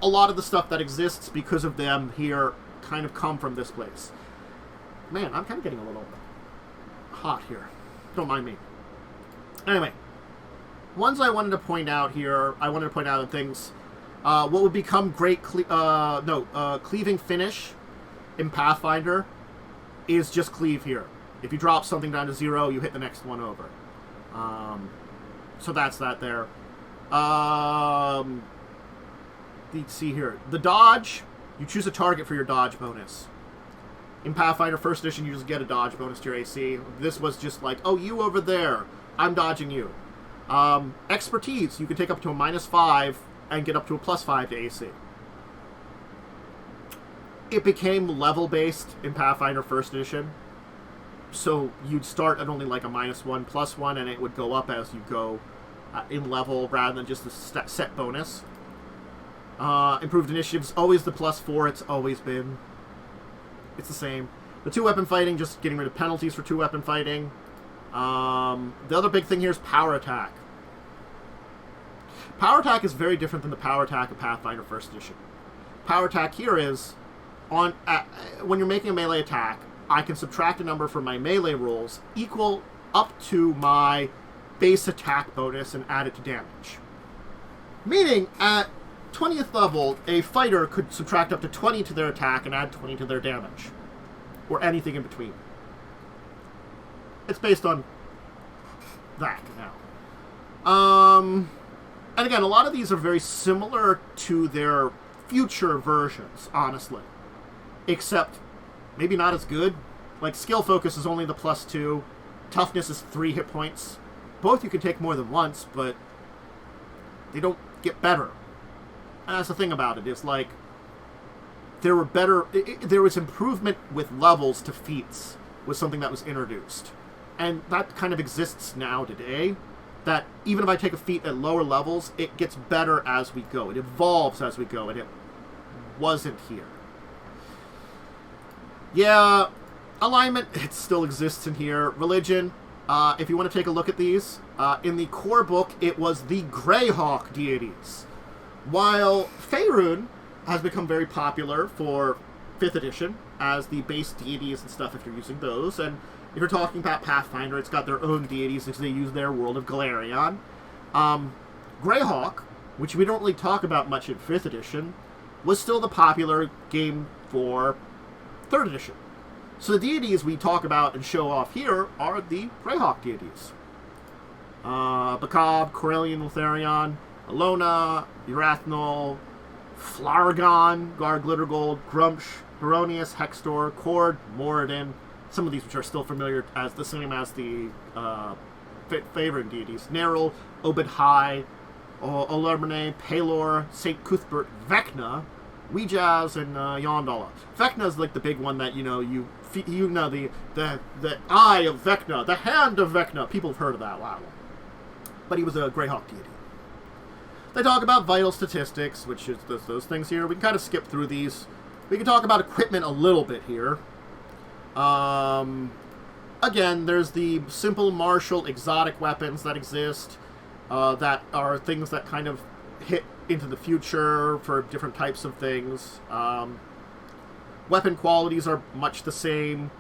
a lot of the stuff that exists because of them here kind of come from this place. Man, I'm kind of getting a little hot here. Don't mind me. Anyway, ones I wanted to point out here, in things, what would become great cleaving finish in Pathfinder is just cleave here. If you drop something down to 0, you hit the next one over. So that's that there. Let's see here. The dodge, you choose a target for your dodge bonus. In Pathfinder 1st Edition, you just get a dodge bonus to your AC. This was just like, oh, you over there. I'm dodging you. Expertise, you can take up to a -5 and get up to a +5 to AC. It became level-based in Pathfinder 1st Edition. So you'd start at only like a -1, +1, and it would go up as you go in level rather than just a set bonus. Improved initiatives, always the +4, it's always been. It's the same. The 2-weapon fighting, just getting rid of penalties for 2-weapon fighting. The other big thing here is power attack. Power attack is very different than the power attack of Pathfinder 1st Edition. Power attack here is, when you're making a melee attack, I can subtract a number from my melee rolls equal up to my base attack bonus and add it to damage. Meaning, at 20th level, a fighter could subtract up to 20 to their attack and add 20 to their damage. Or anything in between. It's based on that now. And again, a lot of these are very similar to their future versions, honestly. Except, maybe not as good. Like, skill focus is only the +2. Toughness is 3 hit points. Both you can take more than once, but they don't get better. And that's the thing about it, is like, there was improvement with levels to feats, was something that was introduced. And that kind of exists now today, that even if I take a feat at lower levels, it gets better as we go. It evolves as we go, and it wasn't here. Yeah, alignment, it still exists in here. Religion, if you want to take a look at these, in the core book, it was the Greyhawk deities. While Faerun has become very popular for 5th edition as the base deities and stuff if you're using those, and if you're talking about Pathfinder, it's got their own deities because they use their world of Galarion. Greyhawk, which we don't really talk about much in 5th edition, was still the popular game for 3rd edition. So the deities we talk about and show off here are the Greyhawk deities. Bakab, Corellian Lotharion, Alona, Urathnol, Flargon, Gar Glittergold, Grumsh, Baronius, Hextor, Cord, Moradin, some of these which are still familiar as the same as the favorite deities. Nerul, Obed High, Olirant, Palor, St. Cuthbert, Vecna, Weejaz, and Yondala. Vecna is like the big one that, the eye of Vecna, the hand of Vecna. People have heard of that, wow. But he was a Greyhawk deity. They talk about vital statistics, which is those things here. We can kind of skip through these. We can talk about equipment a little bit here. Again, there's the simple martial exotic weapons that exist, that are things that kind of hit into the future for different types of things. Weapon qualities are much the same.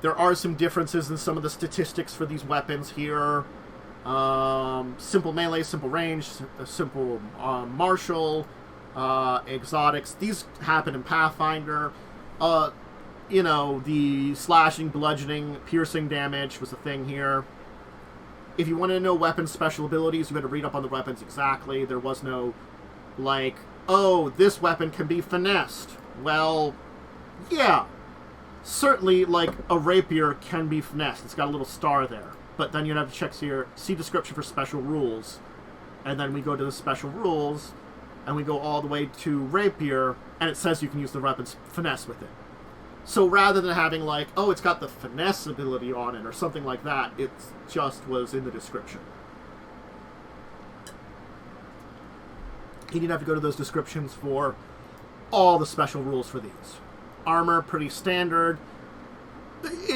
There are some differences in some of the statistics for these weapons here. Simple melee, simple range, simple martial, exotics. These happen in Pathfinder. The slashing, bludgeoning, piercing damage was a thing here. If you want to know weapons' special abilities, you had to read up on the weapons exactly. There was no, like, oh, this weapon can be finessed. Well, yeah. Certainly, like, a rapier can be finessed. It's got a little star there. But then you'd have to check here, see description for special rules. And then we go to the special rules, and we go all the way to rapier, and it says you can use the weapon's finesse with it. So rather than having like, oh, it's got the finesse ability on it or something like that, it just was in the description. You didn't have to go to those descriptions for all the special rules for these. Armor, pretty standard.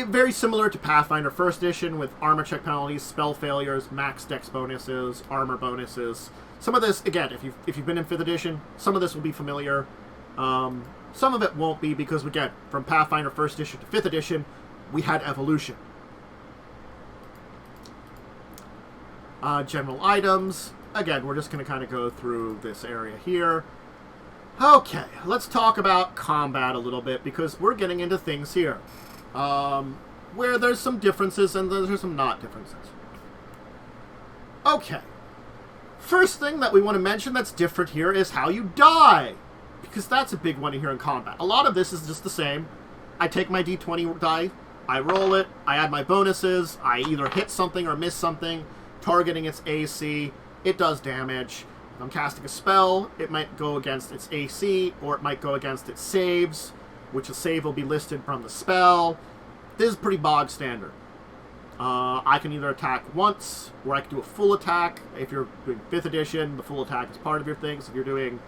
Very similar to Pathfinder 1st Edition with armor check penalties, spell failures, max dex bonuses, armor bonuses. Some of this, again, if you've been in 5th Edition, some of this will be familiar. Some of it won't be because, again, from Pathfinder 1st Edition to 5th Edition, we had evolution. General items. Again, we're just going to kind of go through this area here. Okay, let's talk about combat a little bit because we're getting into things here. Where there's some differences and there's some not differences. Okay. First thing that we want to mention that's different here is how you die. Because that's a big one here in combat. A lot of this is just the same. I take my d20 die, I roll it, I add my bonuses, I either hit something or miss something, targeting its AC, it does damage. If I'm casting a spell, it might go against its AC, or it might go against its saves, which a save will be listed from the spell. This is pretty bog standard. I can either attack once, or I can do a full attack. If you're doing 5th edition, the full attack is part of your thing. So if you're doing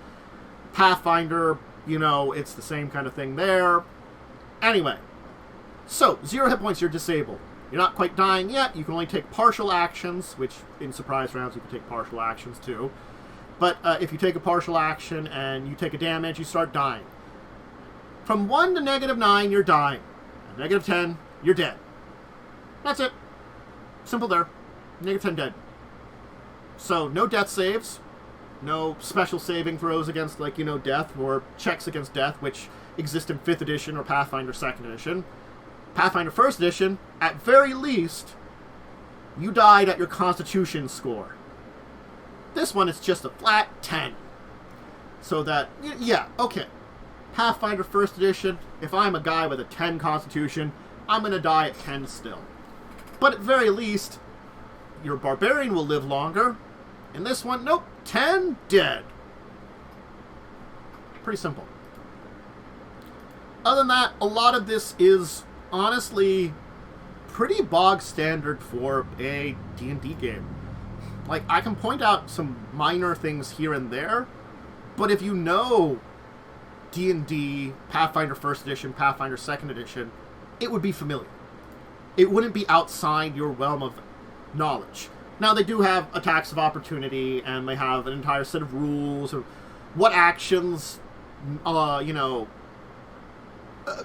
Pathfinder, it's the same kind of thing there. Anyway, so 0 hit points, you're disabled. You're not quite dying yet. You can only take partial actions, which in surprise rounds you can take partial actions too. But if you take a partial action and you take a damage, you start dying. From 1 to -9, you're dying. At -10, you're dead. That's it. Simple there. -10 dead. So, no death saves. No special saving throws against, death, or checks against death, which exist in 5th edition or Pathfinder 2nd edition. Pathfinder 1st edition, at very least, you died at your Constitution score. This one, it's just a flat 10. So that, yeah, okay. Pathfinder 1st edition, if I'm a guy with a 10 Constitution, I'm going to die at 10 still. But at very least, your barbarian will live longer. In this one, nope, 10, dead. Pretty simple. Other than that, a lot of this is honestly pretty bog standard for a D&D game. Like, I can point out some minor things here and there, but if you know D&D, Pathfinder 1st Edition, Pathfinder 2nd Edition, it would be familiar. It wouldn't be outside your realm of knowledge. Now, they do have attacks of opportunity, and they have an entire set of rules of what actions,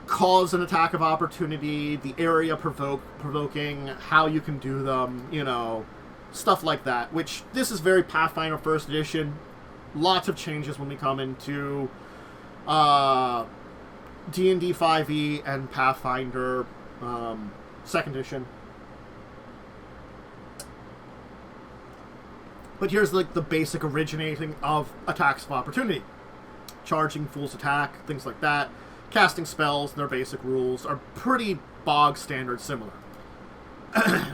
cause an attack of opportunity, the area provoking, how you can do them, stuff like that, which this is very Pathfinder 1st Edition. Lots of changes when we come into D&D 5e and Pathfinder 2nd Edition. But here's like the basic originating of attacks of opportunity. Charging, fool's attack, things like that. Casting spells, their basic rules are pretty bog standard similar.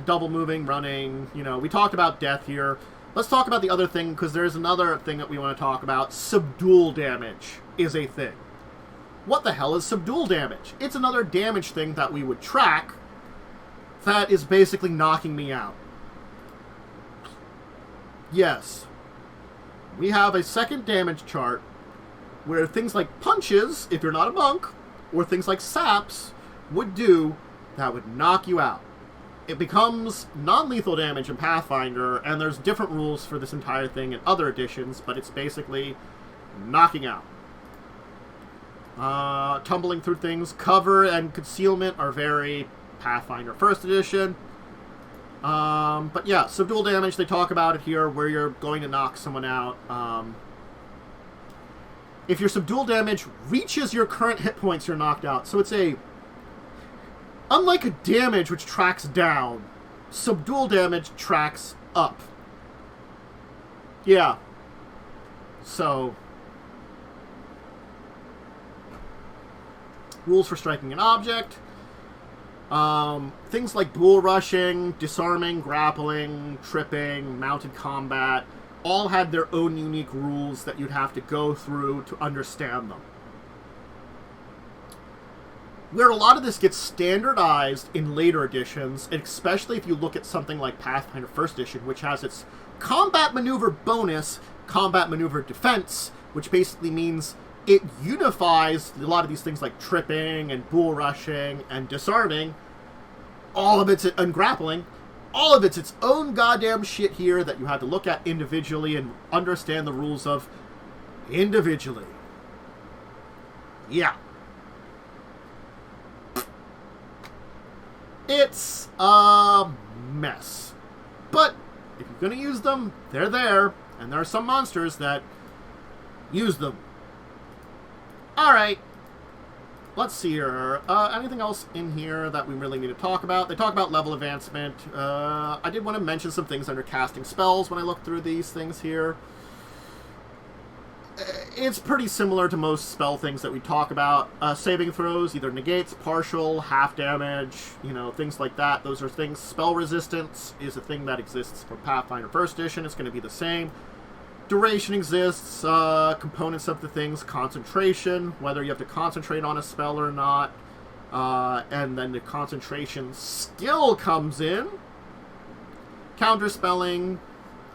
Double moving, running, we talked about death here. Let's talk about the other thing, because there's another thing that we want to talk about. Subdual damage is a thing. What the hell is subdual damage? It's another damage thing that we would track that is basically knocking me out. Yes. We have a second damage chart where things like punches, if you're not a monk, or things like saps would do that would knock you out. It becomes non-lethal damage in Pathfinder, and there's different rules for this entire thing in other editions, but it's basically knocking out. Tumbling through things. Cover and concealment are very Pathfinder 1st Edition. But yeah, subdual damage, they talk about it here, where you're going to knock someone out. If your subdual damage reaches your current hit points, you're knocked out. So it's unlike a damage which tracks down, subdual damage tracks up. Yeah. So, rules for striking an object. Things like bull rushing, disarming, grappling, tripping, mounted combat, all had their own unique rules that you'd have to go through to understand them. Where a lot of this gets standardized in later editions, especially if you look at something like Pathfinder 1st Edition, which has its combat maneuver bonus, combat maneuver defense, which basically means it unifies a lot of these things like tripping and bull rushing and disarming, all of it's, and grappling, all of it's its own goddamn shit here that you have to look at individually and understand the rules of individually. Yeah. It's a mess. But if you're going to use them, they're there, and there are some monsters that use them. Alright. Let's see here. Anything else in here that we really need to talk about? They talk about level advancement. I did want to mention some things under casting spells when I looked through these things here. It's pretty similar to most spell things that we talk about. Saving throws, either negates, partial, half damage, things like that. Those are things. Spell resistance is a thing that exists for Pathfinder 1st Edition. It's going to be the same. Duration exists, components of the things, concentration, whether you have to concentrate on a spell or not, and then the concentration skill comes in. Counterspelling,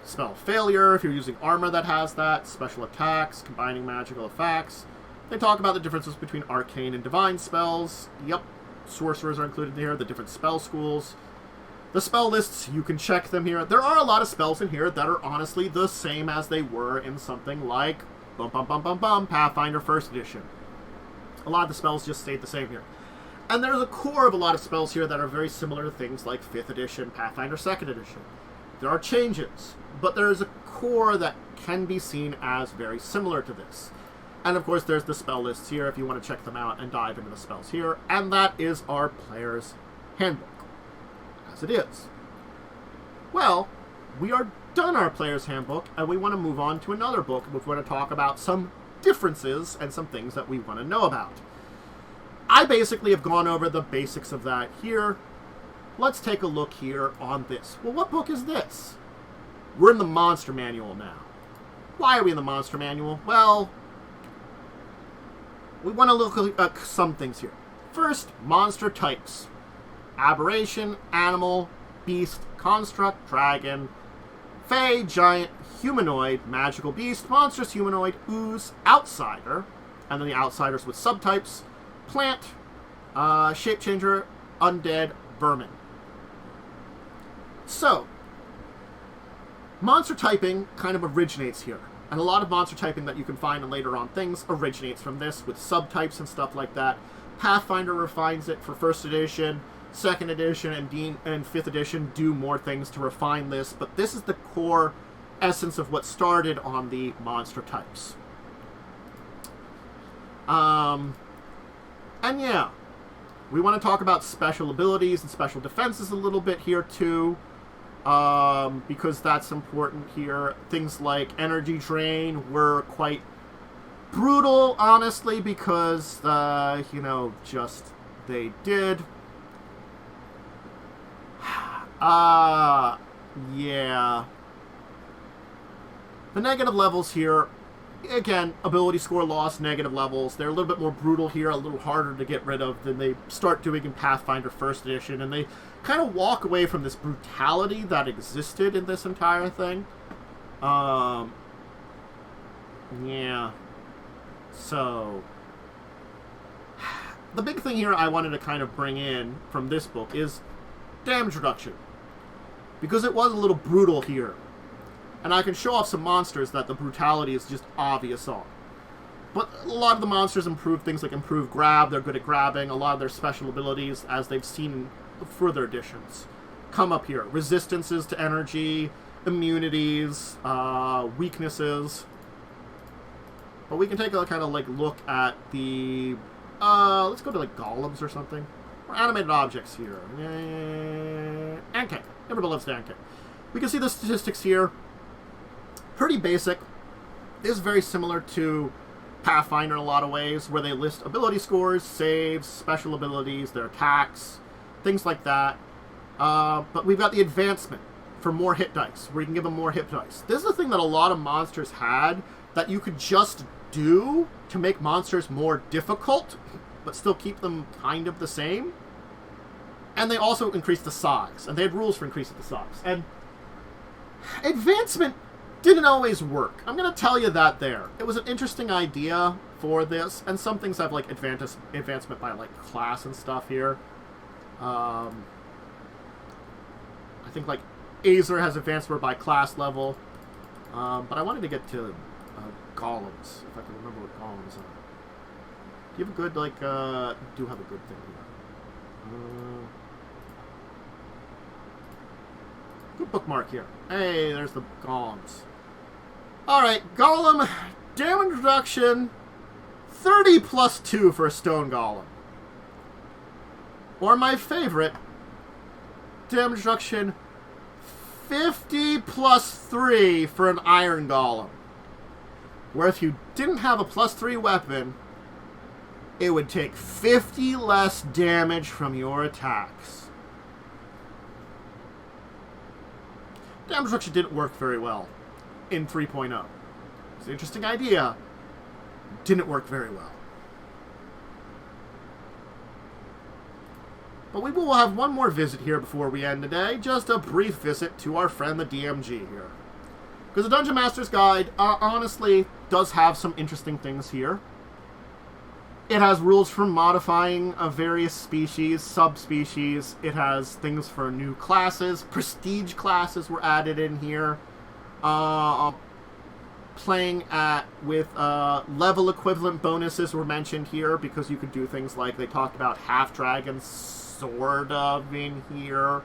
spell failure, if you're using armor that has that, special attacks, combining magical effects. They talk about the differences between arcane and divine spells. Yep, sorcerers are included here, the different spell schools. The spell lists, you can check them here. There are a lot of spells in here that are honestly the same as they were in something like Pathfinder 1st Edition. A lot of the spells just stayed the same here. And there's a core of a lot of spells here that are very similar to things like 5th Edition, Pathfinder 2nd Edition. There are changes, but there is a core that can be seen as very similar to this. And of course there's the spell lists here if you want to check them out and dive into the spells here. And that is our player's handbook. As it is. Well, we are done our player's handbook, and we want to move on to another book. We want to talk about some differences and some things that we want to know about. I basically have gone over the basics of that here. Let's take a look here on this. Well, what book is this? We're in the Monster Manual now. Why are we in the Monster Manual? Well, we want to look at some things here. First, monster types. Aberration, animal, beast, construct, dragon, fey, giant, humanoid, magical beast, monstrous humanoid, ooze, outsider, and then the outsiders with subtypes, plant, shape changer, undead, vermin. So, monster typing kind of originates here. And a lot of monster typing that you can find in later on things originates from this, with subtypes and stuff like that. Pathfinder refines it for 1st edition, 2nd edition, and 5th edition do more things to refine this, but this is the core essence of what started on the monster types. And yeah, we want to talk about special abilities and special defenses a little bit here too. Because that's important here. Things like energy drain were quite brutal, honestly, because, just they did. Yeah. The negative levels here, again, ability score loss, negative levels. They're a little bit more brutal here, a little harder to get rid of than they start doing in Pathfinder 1st edition, and they kind of walk away from this brutality that existed in this entire thing. Yeah. So, the big thing here I wanted to kind of bring in from this book is damage reduction. Because it was a little brutal here. And I can show off some monsters that the brutality is just obvious on. But a lot of the monsters improve things like improve grab, they're good at grabbing, a lot of their special abilities, as they've seen in further editions, come up here. Resistances to energy, immunities, weaknesses. But we can take a kind of like look at the, let's go to like golems or something. Or animated objects here. Anke. Everybody loves the Anke. We can see the statistics here. Pretty basic. This is very similar to Pathfinder in a lot of ways, where they list ability scores, saves, special abilities, their attacks, things like that. But we've got the advancement for more hit dice, where you can give them more hit dice. This is the thing that a lot of monsters had, that you could just do to make monsters more difficult, but still keep them kind of the same. And they also increased the size, and they had rules for increasing the size. And advancement didn't always work. I'm going to tell you that there. It was an interesting idea for this, and some things have like advancement by like class and stuff here. I think like Azer has advancement by class level, but I wanted to get to golems, if I can remember what golems are. Do you have a good like? Do have a good thing here. Good bookmark here. Hey, there's the golems. Alright, golem, damage reduction, 30 plus 2 for a stone golem. Or my favorite, damage reduction, 50 plus 3 for an iron golem. Where if you didn't have a plus 3 weapon, it would take 50 less damage from your attacks. Damage reduction didn't work very well in 3.0. It's an interesting idea. Didn't work very well. But we will have one more visit here before we end today. Just a brief visit to our friend the DMG here. Because the Dungeon Master's Guide, honestly, does have some interesting things here. It has rules for modifying various species, subspecies. It has things for new classes. Prestige classes were added in here. Playing with level equivalent bonuses were mentioned here, because you could do things like they talked about half dragons sort of in here.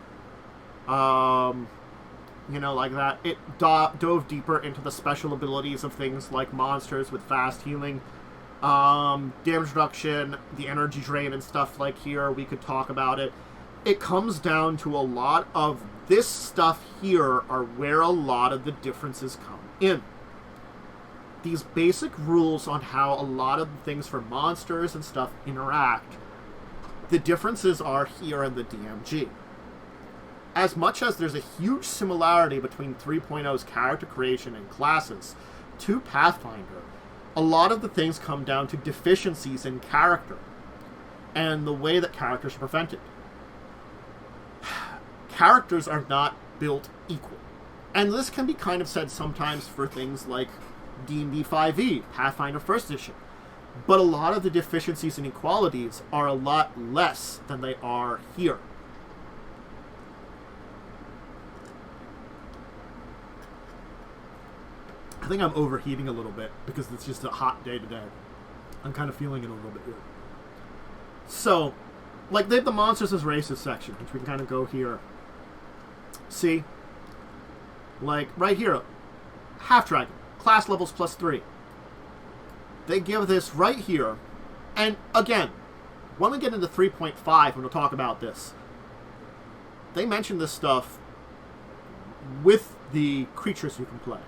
Like that. It dove deeper into the special abilities of things like monsters with fast healing. Damage reduction, the energy drain and stuff like here, we could talk about it. It comes down to a lot of this stuff here are where a lot of the differences come in. These basic rules on how a lot of the things for monsters and stuff interact The differences are here in the DMG. As much as there's a huge similarity between 3.0's character creation and classes to Pathfinder, a lot of the things come down to deficiencies in character and the way that characters are presented. Characters are not built equal. And this can be kind of said sometimes for things like D&D 5e, Pathfinder 1st Edition. But a lot of the deficiencies and inequalities are a lot less than they are here. I think I'm overheating a little bit because it's just a hot day today. I'm kind of feeling it a little bit here. So, like, they have the Monsters as Races section, which we can kind of go here. See? Like, right here, Half-Dragon, class levels +3. They give this right here, and again, when we get into 3.5, when we'll talk about this, they mention this stuff with the creatures you can play.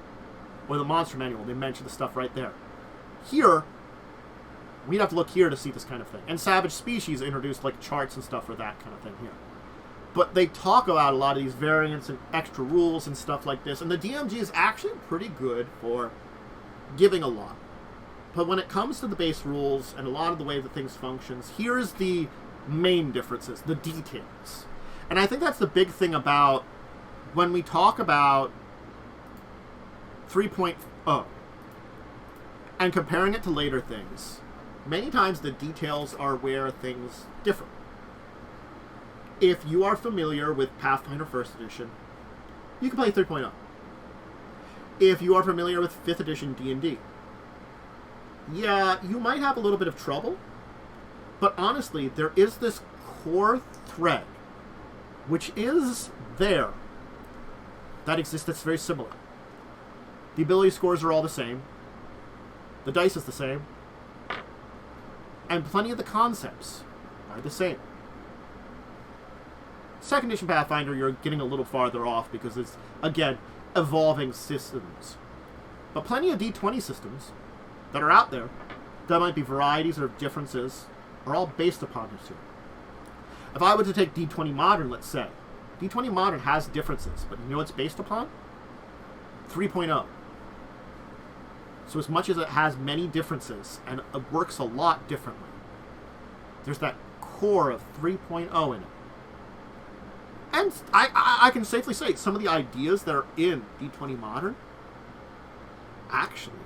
Or the monster manual, they mention the stuff right there. Here, we'd have to look here to see this kind of thing. And Savage Species introduced like charts and stuff for that kind of thing here. But they talk about a lot of these variants and extra rules and stuff like this, and the DMG is actually pretty good for giving a lot. But when it comes to the base rules and a lot of the way that things functions, here's the main differences, the details. And I think that's the big thing about when we talk about 3.0 and comparing it to later things. Many times the details are where things differ. If you are familiar with Pathfinder 1st Edition, you can play 3.0. If you are familiar with 5th Edition D&D, yeah, you might have a little bit of trouble, but honestly, there is this core thread, which is there, that exists that's very similar. The ability scores are all the same, the dice is the same, and plenty of the concepts are the same. 2nd Edition Pathfinder, you're getting a little farther off because it's, again, evolving systems. But plenty of D20 systems that are out there, that might be varieties or differences, are all based upon this here. If I were to take D20 Modern, let's say, D20 Modern has differences, but you know what it's based upon? 3.0. So as much as it has many differences, and it works a lot differently, there's that core of 3.0 in it. And I can safely say some of the ideas that are in D20 Modern actually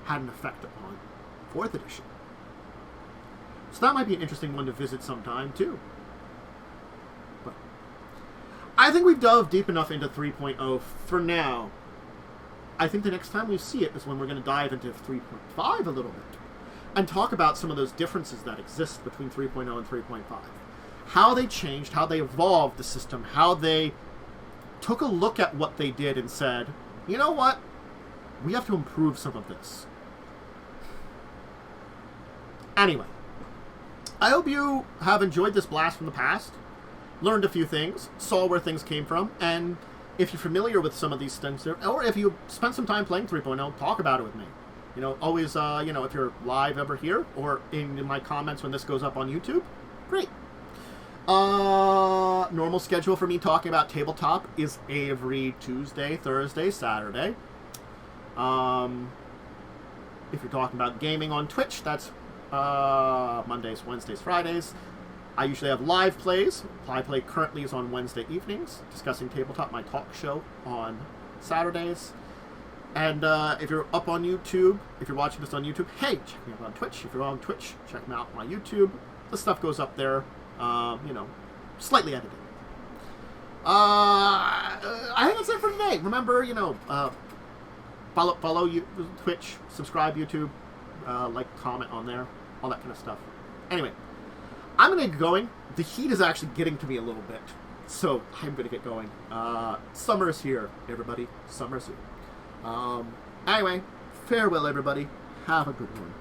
had an effect upon 4th Edition. So that might be an interesting one to visit sometime, too. But I think we've dove deep enough into 3.0 for now. I think the next time we see it is when we're going to dive into 3.5 a little bit and talk about some of those differences that exist between 3.0 and 3.5. How they changed, how they evolved the system, how they took a look at what they did and said, you know what? We have to improve some of this. Anyway, I hope you have enjoyed this blast from the past, learned a few things, saw where things came from, and if you're familiar with some of these things, or if you spent some time playing 3.0, talk about it with me. You know, always, if you're live ever here, or in my comments when this goes up on YouTube, great. Normal schedule for me talking about tabletop is every Tuesday, Thursday, Saturday. If you're talking about gaming on Twitch, that's Mondays, Wednesdays, Fridays. I usually have live plays. Live play currently is on Wednesday evenings, discussing tabletop, my talk show on Saturdays. And if you're up on YouTube, if you're watching this on YouTube, hey, check me out on Twitch. If you're on Twitch, check me out on my YouTube. The stuff goes up there, slightly edited. I think that's it for today. Remember, follow you, Twitch, subscribe YouTube, comment on there, all that kind of stuff. Anyway, I'm going to get going. The heat is actually getting to me a little bit, so I'm going to get going. Summer's here, everybody. Summer's here. Anyway, farewell, everybody. Have a good one.